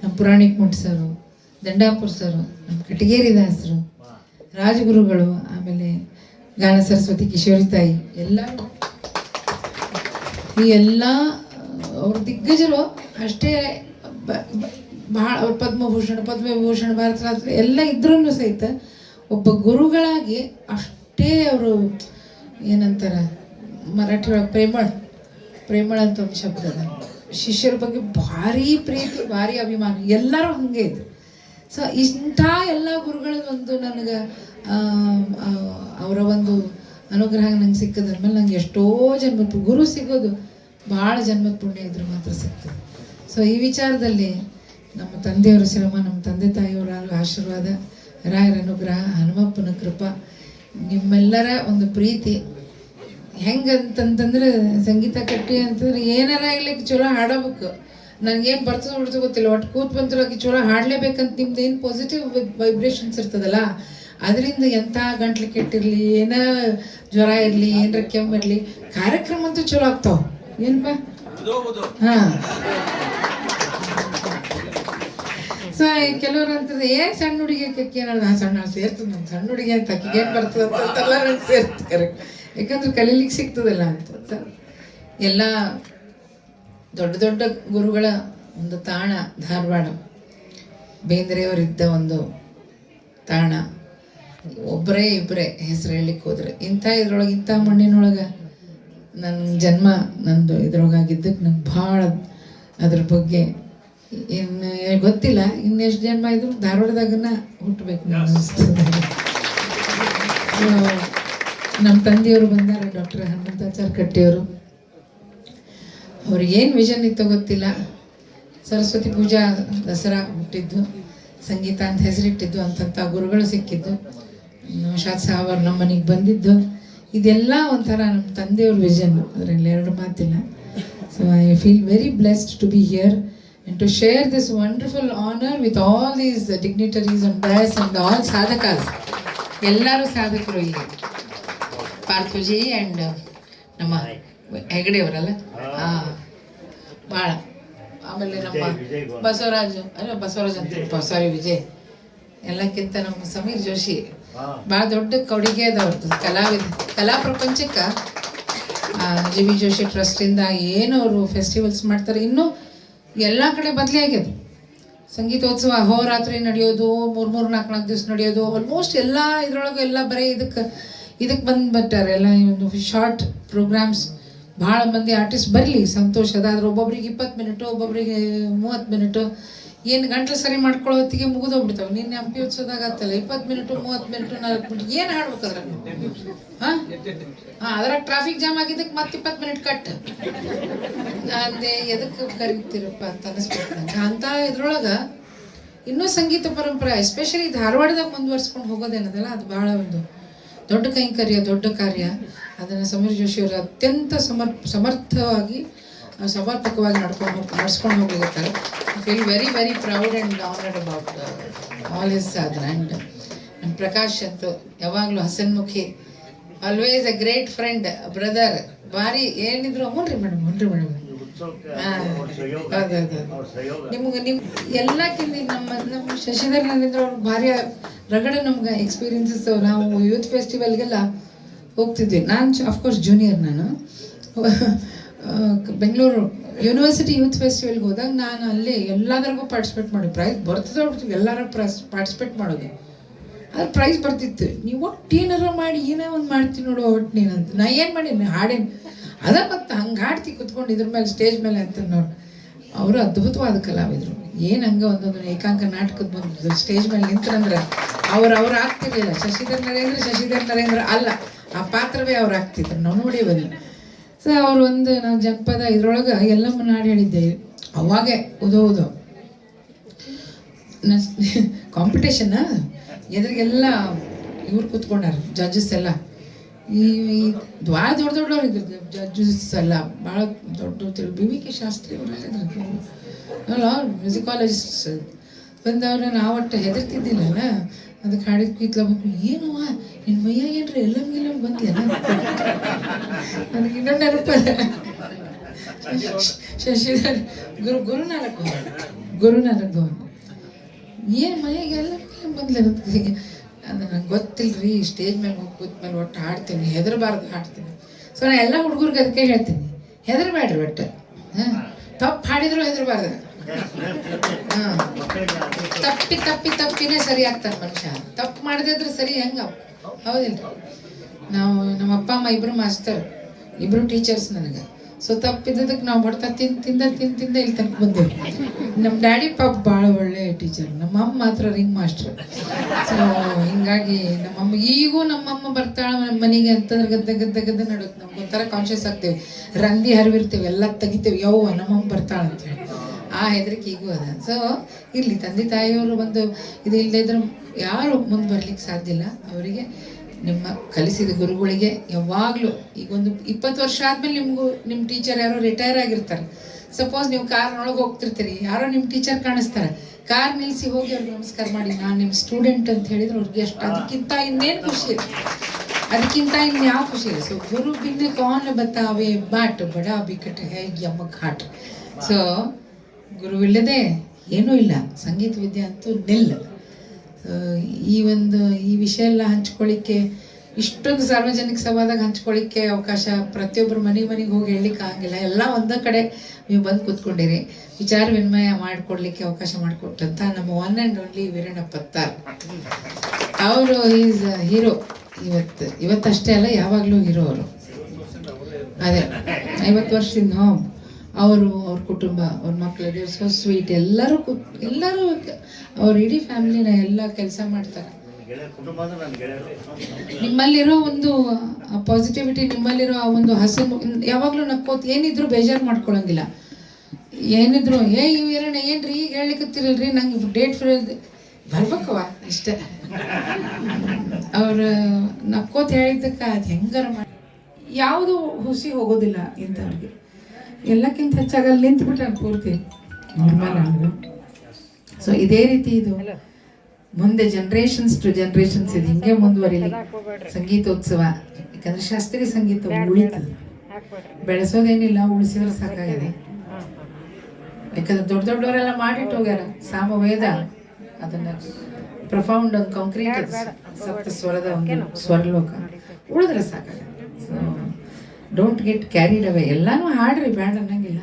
ನಮ್ಮ ಪುರಾಣಿಕ್ ಮುಟ್ ಸರು, ದಂಡಾಪುರ ಸರು, ನಮ್ಮ ಕಟಗೇರಿ ದಾಸರು, ರಾಜಗುರುಗಳು, ಆಮೇಲೆ ಗಾನ ಸರಸ್ವತಿ ಕಿಶೋರಿ ತಾಯಿ, ಈ ಎಲ್ಲ ಅವ್ರ ದಿಗ್ಗಜರು ಅಷ್ಟೇ. ಭಾಳ ಪದ್ಮವಿಭೂಷಣ ಭಾರತ ರತ್ನ ಎಲ್ಲ ಇದ್ರೂ ಸಹಿತ ಒಬ್ಬ ಗುರುಗಳಾಗಿ ಅಷ್ಟೇ ಅವರು ಏನಂತಾರೆ ಮರಾಠಿ ಒಳಗೆ ಪ್ರೇಮಳ ಅಂತ ಒಂದು ಶಬ್ದ ಅದ. ಶಿಷ್ಯರ ಬಗ್ಗೆ ಭಾರಿ ಪ್ರೀತಿ, ಭಾರಿ ಅಭಿಮಾನ, ಎಲ್ಲರೂ ಹಂಗೆ ಇದ್ರು. ಸೊ ಇಂಥ ಎಲ್ಲ ಗುರುಗಳ ಒಂದು ನನಗೆ ಅವರ ಒಂದು ಅನುಗ್ರಹ ನಂಗೆ ಸಿಕ್ಕದ್ಮೇಲೆ ನಂಗೆ ಎಷ್ಟೋ ಜನ್ಮದ ಗುರು ಸಿಗೋದು ಭಾಳ ಜನ್ಮದ ಪುಣ್ಯ ಇದ್ರೆ ಮಾತ್ರ ಸಿಗ್ತದೆ. ಸೊ ಈ ವಿಚಾರದಲ್ಲಿ ನಮ್ಮ ತಂದೆಯವರ ಶ್ರಮ, ನಮ್ಮ ತಂದೆ ತಾಯಿಯವರ ಆಶೀರ್ವಾದ, ರಾಯರ ಅನುಗ್ರಹ, ಹನುಮಪ್ಪನ ಕೃಪಾ, ನಿಮ್ಮೆಲ್ಲರ ಒಂದು ಪ್ರೀತಿ ಹೆಂಗಂತಂದ್ರೆ ಸಂಗೀತ ಕಟ್ಟಿ ಅಂತಂದ್ರೆ ಏನಾರ ಇಲ್ಲಕ್ಕೆ ಚಲೋ ಹಾಡಬೇಕು. ನನಗೇನು ಬರ್ತದೆ ಬಿಡ್ತು ಗೊತ್ತಿಲ್ಲ, ಒಟ್ಟು ಕೂತ್ ಬಂತು ಚಲೋ ಹಾಡಲೇಬೇಕಂತ ನಿಮ್ದು ಏನು ಪಾಸಿಟಿವ್ ವೈಬ್ರೇಷನ್ಸ್ ಇರ್ತದಲ್ಲ, ಅದರಿಂದ ಎಂಥ ಗಂಟ್ಲು ಕೆಟ್ಟಿರಲಿ, ಏನ ಜ್ವರ ಇರಲಿ, ಏನರ ಕೆಮ್ಮಿರಲಿ, ಕಾರ್ಯಕ್ರಮ ಅಂತೂ ಚಲೋ ಆಗ್ತಾವ. ಏನಪ್ಪ? ಹಾಂ, ಸೊ ಕೆಲವರು ಅಂತಂದ್ರೆ ಏನ್ ಸಣ್ಣ ಹುಡುಗಿ ಏನಲ್ಲ ಸಣ್ಣ ಸೇರ್ತದೆ ನಮ್ಮ ಸಣ್ಣ ಹುಡುಗಿ ಅಂತ ಆಕಿಗೆ ಏನ್ ಬರ್ತದೆ ಅಂತೆಲ್ಲ ನಂಗೆ ಸೇರ್ತದೆ ಕರೆಕ್ಟ್, ಯಾಕಂದ್ರೆ ಕಲೀಲಿಕ್ಕೆ ಸಿಗ್ತದಲ್ಲ ಅಂತ. ಎಲ್ಲ ದೊಡ್ಡ ದೊಡ್ಡ ಗುರುಗಳ ಒಂದು ತಾಣ ಧಾರವಾಡ, ಬೇಂದ್ರೆಯವರಿದ್ದ ಒಂದು ತಾಣ. ಒಬ್ಬರೇ ಇಬ್ಬರೇ ಹೆಸರು ಹೇಳಲಿಕ್ಕೆ ಹೋದ್ರೆ ಇದ್ರೊಳಗೆ ಇಂಥ ಮಣ್ಣಿನೊಳಗೆ ನನ್ನ ಜನ್ಮ ನಂದು ಇದ್ರೊಳಗಾಗಿದ್ದಕ್ಕೆ ನಂಗೆ ಭಾಳ ಅದ್ರ ಬಗ್ಗೆ ಇನ್ನು ಗೊತ್ತಿಲ್ಲ. ಇನ್ನೆಷ್ಟು ಜನ್ಮ ಇದ್ರು ಧಾರವಾಡದಾಗನ ಹುಟ್ಟಬೇಕು ಅನಿಸ್ತದೆ. ನಮ್ಮ ತಂದೆಯವರು ಬಂದಾರೆ, ಡಾಕ್ಟರ್ ಹನುಮಂತಾಚಾರ್ಯ ಕಟ್ಟಿಯವರು. ಅವ್ರಿಗೇನು ವಿಷನ್ ಇತ್ತೋ ಗೊತ್ತಿಲ್ಲ. ಸರಸ್ವತಿ ಪೂಜಾ ದಸರಾ ಹುಟ್ಟಿದ್ದು, ಸಂಗೀತ ಅಂತ ಹೆಸರಿಟ್ಟಿದ್ದು, ಅಂತಂಥ ಗುರುಗಳು ಸಿಕ್ಕಿದ್ದು, ನೌಶಾದ್ ಸಾಹೇಬ್ ಅವ್ರು ನಮ್ಮ ಮನೆಗೆ ಬಂದಿದ್ದು, ಇದೆಲ್ಲ ಒಂಥರ ನಮ್ಮ ತಂದೆಯವ್ರ ವಿಷನ್, ಅದರಲ್ಲಿ ಎರಡು ಮಾತಿಲ್ಲ. So I feel very blessed to be here and to share this wonderful honor with all these dignitaries and dais and all sadhakas. ಎಲ್ಲರೂ ಸಾಧಕರು ಇಲ್ಲಿ, ಪಾರ್ಥುಜಿ ಆ್ಯಂಡ್ ನಮ್ಮ ಹೆಗಡೆ ಅವರಲ್ಲ, ಭಾಳ. ಆಮೇಲೆ ನಮ್ಮ ಬಸವರಾಜ್ ಅಂತ ಸಾರಿ ವಿಜಯ್, ಎಲ್ಲಕ್ಕಿಂತ ನಮ್ಮ ಸಮೀರ್ ಜೋಶಿ ಭಾಳ ದೊಡ್ಡ ಕೊಡುಗೆ ಅದವ್ರದ್ದು ಕಲಾ ಪ್ರಪಂಚಕ್ಕೆ. ಜಿ ವಿ ಜೋಶಿ ಟ್ರಸ್ಟಿಂದ ಏನು ಅವರು ಫೆಸ್ಟಿವಲ್ಸ್ ಮಾಡ್ತಾರೆ, ಇನ್ನೂ ಎಲ್ಲ ಕಡೆ ಬದಲೇ ಆಗ್ಯದ. ಸಂಗೀತೋತ್ಸವ ಅಹೋರಾತ್ರಿ ನಡೆಯೋದು, 3-4 ದಿವಸ ನಡೆಯೋದು, ಆಲ್ಮೋಸ್ಟ್ ಎಲ್ಲ ಇದ್ರೊಳಗೆ ಎಲ್ಲ ಬರೀ ಇದಕ್ಕೆ ಬಂದುಬಿಟ್ಟಾರೆ. ಎಲ್ಲ ಒಂದು ಶಾರ್ಟ್ ಪ್ರೋಗ್ರಾಮ್ಸ್, ಭಾಳ ಮಂದಿ ಆರ್ಟಿಸ್ಟ್ ಬರಲಿ ಸಂತೋಷ. ಅದಾದ್ರೆ ಒಬ್ಬೊಬ್ರಿಗೆ 20 ಮಿನಿಟು, ಒಬ್ಬೊಬ್ರಿಗೆ 30 ಮಿನಿಟು, ಏನು ಗಂಟಲು ಸರಿ ಮಾಡ್ಕೊಳ್ಳೋ ಹೊತ್ತಿಗೆ ಮುಗಿದೋಗ್ಬಿಡ್ತಾವೆ. ನಿನ್ನೆ ಹಂಪಿ ಉತ್ಸವದಾಗ ಆಗ್ತಲ್ಲ 20 ಮಿನಿಟು, 30 ಮಿನಿಟು, 40 ಮಿನಿಟ್ ಏನು ಹಾಡ್ಬೇಕಾದ್ರೆ ಅದ್ರಾಗ ಟ್ರಾಫಿಕ್ ಜಾಮ್ ಆಗಿದ್ದಕ್ಕೆ ಮತ್ತೆ 20 ಮಿನಿಟ್ ಕಟ್. ಅದೇ ಎದಕ್ಕೆ ಕರಿತೀರಪ್ಪ ಅಂತ ಅನಿಸ್ಬೇಕು ನಂಗೆ. ಅಂತ ಇದ್ರೊಳಗೆ ಇನ್ನೂ ಸಂಗೀತ ಪರಂಪರೆ ಎಸ್ಪೆಷಲಿ ಧಾರವಾಡದಾಗ ಮುಂದುವರ್ಸ್ಕೊಂಡು ಹೋಗೋದೇನದಲ್ಲ, ಅದು ಭಾಳ ಒಂದು ದೊಡ್ಡ ಕೈಂಕರ್ಯ, ದೊಡ್ಡ ಕಾರ್ಯ. ಅದನ್ನು ಸಮೀರ್ ಜೋಶಿಯವರು ಅತ್ಯಂತ ಸಮರ್ಥವಾಗಿ ಸಮರ್ಪಕವಾಗಿ ನಡ್ಸ್ಕೊಂಡು ಹೋಗ್ಲಿಕ್ಕೆ. I feel very very proud and honoured about all his ಅದನ್ನ. ಆ್ಯಂಡ್ ನಮ್ಮ ಪ್ರಕಾಶ್ ಅಂತೂ ಯಾವಾಗಲೂ ಹಸನ್ಮುಖಿ, always a great friend, brother. ಭಾರಿ ಏನಿದ್ರು ಹ್ಞೂ ರೀ ಮೇಡಮ್ ನಿಮ್ಗೆ ಎಲ್ಲಕ್ಕಿಂತ ನಮ್ಮ ಶಶಿಧರ್ ನರೇಂದ್ರ ಅವ್ರು ಭಾರಿ ರಗಡ ನಮ್ಗೆ ಎಕ್ಸ್ಪೀರಿಯನ್ಸಸ್. ನಾವು ಯೂತ್ ಫೆಸ್ಟಿವಲ್ಗೆಲ್ಲ ಹೋಗ್ತಿದ್ವಿ. ನಾನು ಅಫ್ಕೋರ್ಸ್ ಜೂನಿಯರ್, ನಾನು ಬೆಂಗಳೂರು ಯೂನಿವರ್ಸಿಟಿ ಯೂತ್ ಫೆಸ್ಟಿವಲ್ಗೆ ಹೋದಾಗ ನಾನು ಅಲ್ಲಿ ಎಲ್ಲದರಿಗೂ ಪಾರ್ಟಿಸಿಪೇಟ್ ಮಾಡಿ ಪ್ರೈಸ್ ಬರ್ತದೆ. ಎಲ್ಲರೂ ಪಾರ್ಟಿಸಿಪೇಟ್ ಮಾಡೋದು, ಅದು ಪ್ರೈಸ್ ಬರ್ತಿತ್ತು. ನೀವು ಒಟ್ಟು ಏನಾರ ಮಾಡಿ ಏನೋ ಒಂದು ಮಾಡ್ತೀನಿ ನೋಡು ಒಟ್ಟು ನೀನಂತ. ನಾ ಏನು ಮಾಡೀನಿ ಹಾಡೇನು ಅದ ಮತ್ತು ಹಂಗೆ ಹಾಡ್ತಿ ಕುತ್ಕೊಂಡು ಇದ್ರ ಮೇಲೆ ಸ್ಟೇಜ್ ಮೇಲೆ ಅಂತ ನೋಡಿ. ಅವರು ಅದ್ಭುತವಾದ ಕಲಾವಿದರು. ಏನು ಹಂಗೆ ಒಂದೊಂದು ಏಕಾಂಕ ನಾಟಕದ ಬಂದು ಸ್ಟೇಜ್ ಮೇಲೆ ನಿಂತರಂದ್ರೆ ಅವ್ರು ಆಗ್ತಿರ್ಲಿಲ್ಲ. ಶಶಿಧರ್ ನರೇಂದ್ರ ಅಲ್ಲ, ಆ ಪಾತ್ರವೇ ಅವ್ರು ಆಗ್ತಿದ್ರು, ನಾವು ನೋಡಿ ಬರಲಿ. ಸೊ ಅವ್ರು ಒಂದು ನಾವು ಜನಪದ ಇದ್ರೊಳಗೆ ಎಲ್ಲಮ್ಮ ನಾಡು ಹೇಳಿದ್ದೆ ಅವಾಗೆ ಉದೋ ಕಾಂಪಿಟೇಷನ್ ಎದುರಿಗೆಲ್ಲ ಇವ್ರು ಕೂತ್ಕೊಂಡಾರ ಜಡ್ಜಸ್ ಎಲ್ಲ. ಈ ಭಾಳ ದೊಡ್ಡವ್ರು ಇದ್ರು ಜಡ್ಜಸ್ ಎಲ್ಲ, ಭಾಳ ದೊಡ್ಡ ಬಿ ವಿ ಕೆ ಶಾಸ್ತ್ರಿ ಅವರೆಲ್ಲ ಮ್ಯೂಸಿಕಾಲಜಿಸ್ಟ್ ಬಂದವ್ರ. ನಾವು ಒಟ್ಟು ಹೆದರ್ತಿದ್ದಿಲ್ಲಲ್ಲ, ಅದಕ್ಕೆ ಹಾಡಿದ ಕೂತ್ಲಬೇಕು. ಏನು ನಿನ್ನ ಮೈಯಾಗ ಏನ್ರಿ ಎಲ್ಲಮ್ ಬಂದ್ಲೇನ ನನಗೆ ಇನ್ನೊಂದು ನೆನಪಲ್ಲ. ಶಶಿಧರ್ ಗುರುನಾನಕ್ ಭವನ್ ಏನು ಮೈಯಾಗ ಎಲ್ಲಮ್ ಬಂದ್ಲೇನಂತ ಅದು ನಂಗೆ ಗೊತ್ತಿಲ್ಲರಿ. ಸ್ಟೇಜ್ ಮೇಲೆ ಹೋಗಿ ಕೂತ್ಮೇಲೆ ಒಟ್ಟು ಹಾಡ್ತೀನಿ, ಹೆದರಬಾರ್ದು ಹಾಡ್ತೀನಿ. ಸೊ ನಾನು ಎಲ್ಲ ಹುಡುಗರಿಗೆ ಅದಕ್ಕೆ ಹೇಳ್ತೀನಿ, ಹೆದರಬೇಡ್ರಿ ಒಟ್ಟು. ತಪ್ಪು ಹಾಡಿದ್ರು ಹೆದರಬಾರ್ದು. ತಪ್ಪಿನೇ ಸರಿ ಆಗ್ತಾನೆ ಮನುಷ್ಯ. ತಪ್ಪು ಮಾಡದಿದ್ರೆ ಸರಿ ಹೆಂಗ, ಹೌದಿಲ್ಲ? ನಾವು ನಮ್ಮ ಅಪ್ಪ ಅಮ್ಮ ಇಬ್ರು ಮಾಸ್ತರ್, ಇಬ್ರು ಟೀಚರ್ಸ್ ನನಗೆ. ಸೊ ತಪ್ಪಿದ್ದಕ್ಕೆ ನಾವು ಹೊಡ್ತಾ ತಿಂದ ಇಲ್ಲಿ ತನಕ ಬಂದೇವಿ. ನಮ್ಮ ಡ್ಯಾಡಿ ಪಾಪ ಭಾಳ ಒಳ್ಳೆ ಟೀಚರ್, ನಮ್ಮ ಅಮ್ಮ ಮಾತ್ರ ರಿಂಗ್ ಮಾಸ್ಟರ್. ಸೊ ಹಿಂಗಾಗಿ ನಮ್ಮಮ್ಮ ಈಗೂ ನಮ್ಮಮ್ಮ ಬರ್ತಾಳೆ ನಮ್ಮ ಮನೆಗೆ ಅಂತಂದ್ರೆ ಗದ್ದೆ ನಡುತ್ತೆ. ನಮ್ಗೊಂಥರ ಕಾನ್ಷಿಯಸ್ ಆಗ್ತೇವೆ, ರಂದಿ ಹರಿವಿರ್ತೇವೆ, ಎಲ್ಲ ತೆಗಿತೇವೆ, ಯವ್ವ ನಮ್ಮಮ್ಮ ಬರ್ತಾಳೆ ಅಂತೇಳಿ. ಆ ಹೆದರಿಕೆ ಈಗೂ ಅದ. ಸೊ ಇರಲಿ, ತಂದೆ ತಾಯಿಯವರು ಒಂದು ಇದು ಇಲ್ಲದೆ ಇದ್ರೆ ಯಾರು ಮುಂದೆ ಬರ್ಲಿಕ್ಕೆ ಸಾಧ್ಯ ಇಲ್ಲ. ಅವರಿಗೆ ನಿಮ್ಮ ಕಲಿಸಿದ ಗುರುಗಳಿಗೆ ಯಾವಾಗಲೂ ಈಗ ಒಂದು 20 ವರ್ಷ ಆದಮೇಲೆ ನಿಮ್ಮ ಟೀಚರ್ ಯಾರೋ ರಿಟೈರ್ ಆಗಿರ್ತಾರೆ. ಸಪೋಸ್ ನೀವು ಕಾರ್ನೊಳಗೆ ಹೋಗ್ತಿರ್ತೀರಿ, ಯಾರೋ ನಿಮ್ಮ ಟೀಚರ್ ಕಾಣಿಸ್ತಾರೆ, ಕಾರ್ ನಿಲ್ಲಿಸಿ ಹೋಗಿ ಅವ್ರಿಗೆ ನಮಸ್ಕಾರ ಮಾಡಿ ನಾನು ನಿಮ್ಮ ಸ್ಟೂಡೆಂಟ್ ಅಂತ ಹೇಳಿದ್ರೆ ಅವ್ರಿಗೆ ಎಷ್ಟು, ಅದಕ್ಕಿಂತ ಇನ್ನೇನು ಖುಷಿ ಇದೆ, ಅದಕ್ಕಿಂತ ಇನ್ಯಾವ ಖುಷಿ ಇದೆ. ಸೊ ಗುರು ಬಿನ್ನೆ ಕೌನ್ ಬತಾವೆ ಬಾಟ್ ಬಡಾ ಬಿಕಟ್ ಹೈ ಯಮ ಘಾಟ್. ಸೊ ಗುರುವಿಲ್ಲದೆ ಏನೂ ಇಲ್ಲ, ಸಂಗೀತ ವಿದ್ಯೆ ಅಂತೂ ನಿಲ್ಲ. ಈ ವಿಷಯ ಎಲ್ಲ ಹಂಚ್ಕೊಳ್ಳಿಕ್ಕೆ, ಇಷ್ಟೊಂದು ಸಾರ್ವಜನಿಕ ಸಭಾದಾಗ ಹಂಚ್ಕೊಳ್ಳಿಕ್ಕೆ ಅವಕಾಶ ಪ್ರತಿಯೊಬ್ಬರು ಮನೆಗೆ ಹೋಗಿ ಹೇಳಲಿಕ್ಕೆ ಆಗಂಗಿಲ್ಲ. ಎಲ್ಲ ಒಂದೇ ಕಡೆ ನೀವು ಬಂದು ಕೂತ್ಕೊಂಡಿರಿ, ವಿಚಾರ ವಿನಿಮಯ ಮಾಡಿಕೊಡ್ಲಿಕ್ಕೆ ಅವಕಾಶ ಮಾಡಿಕೊಟ್ಟಂತ ನಮ್ಮ one and only Veeranna Pattar. ಅವರು ಈಸ್ ಹೀರೋ. ಇವತ್ತಷ್ಟೇ ಅಲ್ಲ, ಯಾವಾಗಲೂ ಹೀರೋ ಅವರು. ಅದೇ 50 ವರ್ಷದಿಂದ ಅವರು, ಅವ್ರ ಕುಟುಂಬ, ಅವ್ರ ಮಕ್ಕಳು ಸೊ ಸ್ವೀಟ್, ಎಲ್ಲರೂ ಅವ್ರ ಇಡೀ ಫ್ಯಾಮಿಲಿನ ಎಲ್ಲ ಕೆಲಸ ಮಾಡ್ತಾರೆ. ನಿಮ್ಮಲ್ಲಿರೋ ಒಂದು ಪಾಸಿಟಿವಿಟಿ, ನಿಮ್ಮಲ್ಲಿರೋ ಆ ಒಂದು ಹಸಿರು, ಯಾವಾಗಲೂ ನಕ್ಕೋತ್, ಏನಿದ್ರು ಬೇಜಾರು ಮಾಡ್ಕೊಳಂಗಿಲ್ಲ. ಏನಿದ್ರು ಇವೇರಣ್ಣ ಏನ್ರಿ ಈಗ ಹೇಳಿಕತ್ತಿರಲ್ರಿ, ನಂಗೆ ಡೇಟ್ ಫ್ರೀ ಬರ್ಬೇಕವ ಅಷ್ಟೇ. ಅವ್ರು ನಕ್ಕೋತ್ ಹೇಳಿದ್ದಕ್ಕೆ ಅದು ಹೆಂಗಾರ ಮಾಡಿ ಯಾವುದು ಹುಸಿ ಹೋಗೋದಿಲ್ಲ ಇಂಥವ್ರಿಗೆ. ಎಲ್ಲಕ್ಕಿಂತ ಹೆಚ್ಚಾಗಿ ಅಲ್ಲಿ ನಿಂತ್ಬಿಟ್ರೆ ಪೂರ್ತಿ ನಾರ್ಮಲ್ ಆಗ. ಸೊ ಇದೇ ರೀತಿ ಇದು ಮುಂದೆ ಜನ್ರೇಷನ್ಸ್ ಟು ಜನ್ರೇಷನ್ಸ್ ಇದು ಹಿಂಗೆ ಮುಂದುವರಿಲಿ ಸಂಗೀತೋತ್ಸವ. ಯಾಕಂದ್ರೆ ಶಾಸ್ತ್ರೀಯ ಸಂಗೀತ ಉಳಿತದೆ, ಬೆಳೆಸೋದೇನಿಲ್ಲ, ಉಳಿಸಿದ್ರೆ ಸಾಕಾಗಿದೆ. ಯಾಕಂದ್ರೆ ದೊಡ್ಡವರೆಲ್ಲ ಮಾಡಿಟ್ಟು ಹೋಗ್ಯಾರ. ಸಾಮವೇದ ಅದನ್ನ ಪ್ರಫೌಂಡ್ ಒಂದು ಕಾಂಕ್ರೀಟ್ ಸಪ್ತ ಸ್ವರದ ಒಂದು ಸ್ವರಲೋಕ ಉಳಿದ್ರೆ ಸಾಕಾಗಿದೆ. ಸೊ ಡೋಂಟ್ ಗೆಟ್ ಕ್ಯಾರಿಡ್ ಅವೇ. ಎಲ್ಲಾನು ಹಾಡ್ರಿ, ಬ್ಯಾಡ್ ಅನ್ನಂಗಿಲ್ಲ,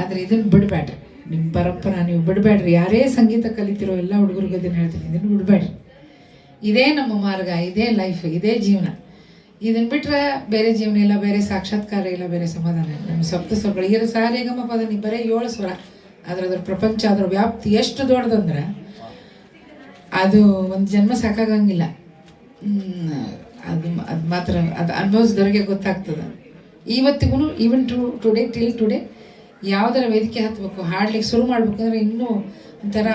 ಆದರೆ ಇದನ್ನು ಬಿಡಬೇಡ್ರಿ. ನಿಮ್ಮ ಪರಂಪರ ನೀವು ಬಿಡಬೇಡ್ರಿ. ಯಾರೇ ಸಂಗೀತ ಕಲಿತಿರೋ ಎಲ್ಲ ಹುಡುಗರಿಗೆ ಇದನ್ನು ಹೇಳ್ತೀನಿ, ಇದನ್ನು ಬಿಡಬೇಡ್ರಿ. ಇದೇ ನಮ್ಮ ಮಾರ್ಗ, ಇದೇ ಲೈಫ್, ಇದೇ ಜೀವನ. ಇದನ್ನು ಬಿಟ್ಟರೆ ಬೇರೆ ಜೀವನ ಇಲ್ಲ, ಬೇರೆ ಸಾಕ್ಷಾತ್ಕಾರ ಇಲ್ಲ, ಬೇರೆ ಸಮಾಧಾನ ಇಲ್ಲ. ನಮ್ಮ ಸಪ್ತ ಸ್ವರಗಳು ಈಗ ಸಾರೇಗಮ ಪದ ನೀವು ಬರೀ 7 ಸ್ವರ, ಆದರೆ ಅದ್ರ ಪ್ರಪಂಚ, ಅದರ ವ್ಯಾಪ್ತಿ ಎಷ್ಟು ದೊಡ್ಡದಂದ್ರೆ ಅದು ಒಂದು ಜನ್ಮ ಸಾಕಾಗಂಗಿಲ್ಲ. ಅದು ಮಾತ್ರ ಅದು ಅನುಭವಿಸಿದವ್ರಿಗೆ ಗೊತ್ತಾಗ್ತದೆ. ಇವತ್ತಿಗೂ ಈವನ್ ಟಿಲ್ ಟುಡೇ ಯಾವುದರ ವೇದಿಕೆ ಹತ್ತಬೇಕು, ಹಾಡ್ಲಿಕ್ಕೆ ಶುರು ಮಾಡ್ಬೇಕಂದ್ರೆ ಇನ್ನೂ ಒಂಥರ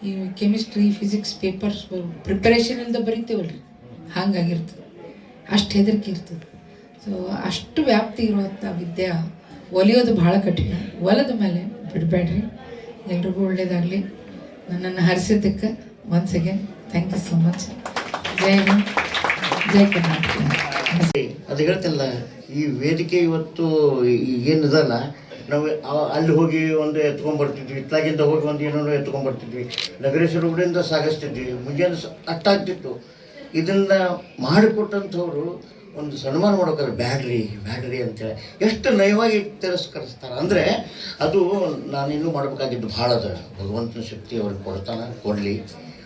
ಈ ಕೆಮಿಸ್ಟ್ರಿ, ಫಿಸಿಕ್ಸ್ ಪೇಪರ್ಸ್ ಪ್ರಿಪರೇಷನ್ ಇಲ್ಲದೆ ಬರೀತೇವಲ್ರಿ, ಹಾಗಾಗಿರ್ತದೆ. ಅಷ್ಟು ಹೆದರಿಕೆ ಇರ್ತದೆ. ಸೊ ಅಷ್ಟು ವ್ಯಾಪ್ತಿ ಇರುವಂಥ ವಿದ್ಯೆ ಒಲಿಯೋದು ಭಾಳ ಕಠಿಣ. ಒಲದ ಮೇಲೆ ಬಿಡಬೇಡ್ರಿ. ಎಲ್ರಿಗೂ ಒಳ್ಳೇದಾಗಲಿ. ನನ್ನನ್ನು ಹರಿಸಿದ್ದಕ್ಕೆ once again thank you so much. ಜೈ ಹಿಂದ್, ಜೈ ಕರ್ನಾಟಕ. ಅದು ಹೇಳ್ತಿಲ್ಲ, ಈ ವೇದಿಕೆ ಇವತ್ತು ಏನಿದಲ್ಲ, ನಾವು ಅಲ್ಲಿ ಹೋಗಿ ಒಂದು ಎತ್ಕೊಂಡ್ಬರ್ತಿದ್ವಿ, ಇತ್ಲಾಗಿಂದ ಹೋಗಿ ಒಂದು ಏನೋ ಎತ್ಕೊಂಡ್ಬರ್ತಿದ್ವಿ, ನಗರೇಶ್ವರ ಹುಡಿಯಿಂದ ಸಾಗಿಸ್ತಿದ್ವಿ, ಮುಂಜಾನೆ ಅಷ್ಟಾಗ್ತಿತ್ತು. ಇದನ್ನು ಮಾಡಿಕೊಟ್ಟಂಥವ್ರು ಒಂದು ಸನ್ಮಾನ ಮಾಡೋಕ್ಕಾದ್ರೆ ಬ್ಯಾಡ್ರಿ ಅಂತೇಳಿ ಎಷ್ಟು ನಯವಾಗಿ ತಿರಸ್ಕರಿಸ್ತಾರೆ. ಅಂದರೆ ಅದು ನಾನಿನ್ನೂ ಮಾಡಬೇಕಾಗಿದ್ದು ಭಾಳ ಅದ. ಭಗವಂತನ ಶಕ್ತಿ ಅವ್ರಿಗೆ ಕೊಡಲಿ.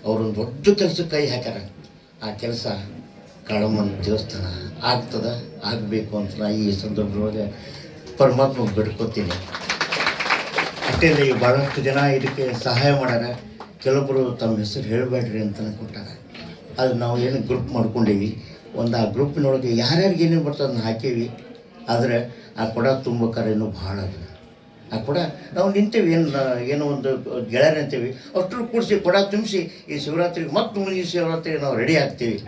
ಅವರೊಂದು ದೊಡ್ಡ ಕೆಲಸಕ್ಕೆ ಕೈ ಹಾಕ್ಯಾರ. ಆ ಕೆಲಸ ಕಾಳಮ್ಮನ ದೇವಸ್ಥಾನ ಆಗಬೇಕು ಅಂತ ನಾ ಈ ಸಂದರ್ಭದೊಳಗೆ ಪರಮಾತ್ಮ ಬಿಡ್ಕೊತೀನಿ. ಅಷ್ಟೇ ಅಲ್ಲ, ಈಗ ಭಾಳಷ್ಟು ಜನ ಇದಕ್ಕೆ ಸಹಾಯ ಮಾಡ್ಯಾರ. ಕೆಲವೊಬ್ಬರು ತಮ್ಮ ಹೆಸರು ಹೇಳಬೇಡ್ರಿ ಅಂತ ಕೊಟ್ಟಾರ. ಅದು ನಾವು ಏನು ಗ್ರೂಪ್ ಮಾಡ್ಕೊಂಡೀವಿ, ಒಂದು ಆ ಗ್ರೂಪಿನೊಳಗೆ ಯಾರ್ಯಾರಿಗೆ ಏನೇನು ಬರ್ತದೆ ಅದನ್ನ ಹಾಕೀವಿ. ಆದರೆ ಆ ಕೊಡ ತುಂಬೇಕಾರೆ ಇನ್ನೂ ಭಾಳ ಅದು. ಆ ಕೊಡ ನಾವು ನಿಂತೇವಿ, ಏನೋ ಒಂದು ಗೆಳೆಯರು ಅಂತೀವಿ, ಅಷ್ಟರು ಕೂಡಿಸಿ ಕೊಡ ತುಂಬಿಸಿ ಈ ಶಿವರಾತ್ರಿಗೆ ಮತ್ತು ಮುಂದಿನ ಶಿವರಾತ್ರಿಗೆ ನಾವು ರೆಡಿ ಆಗ್ತೀವಿ.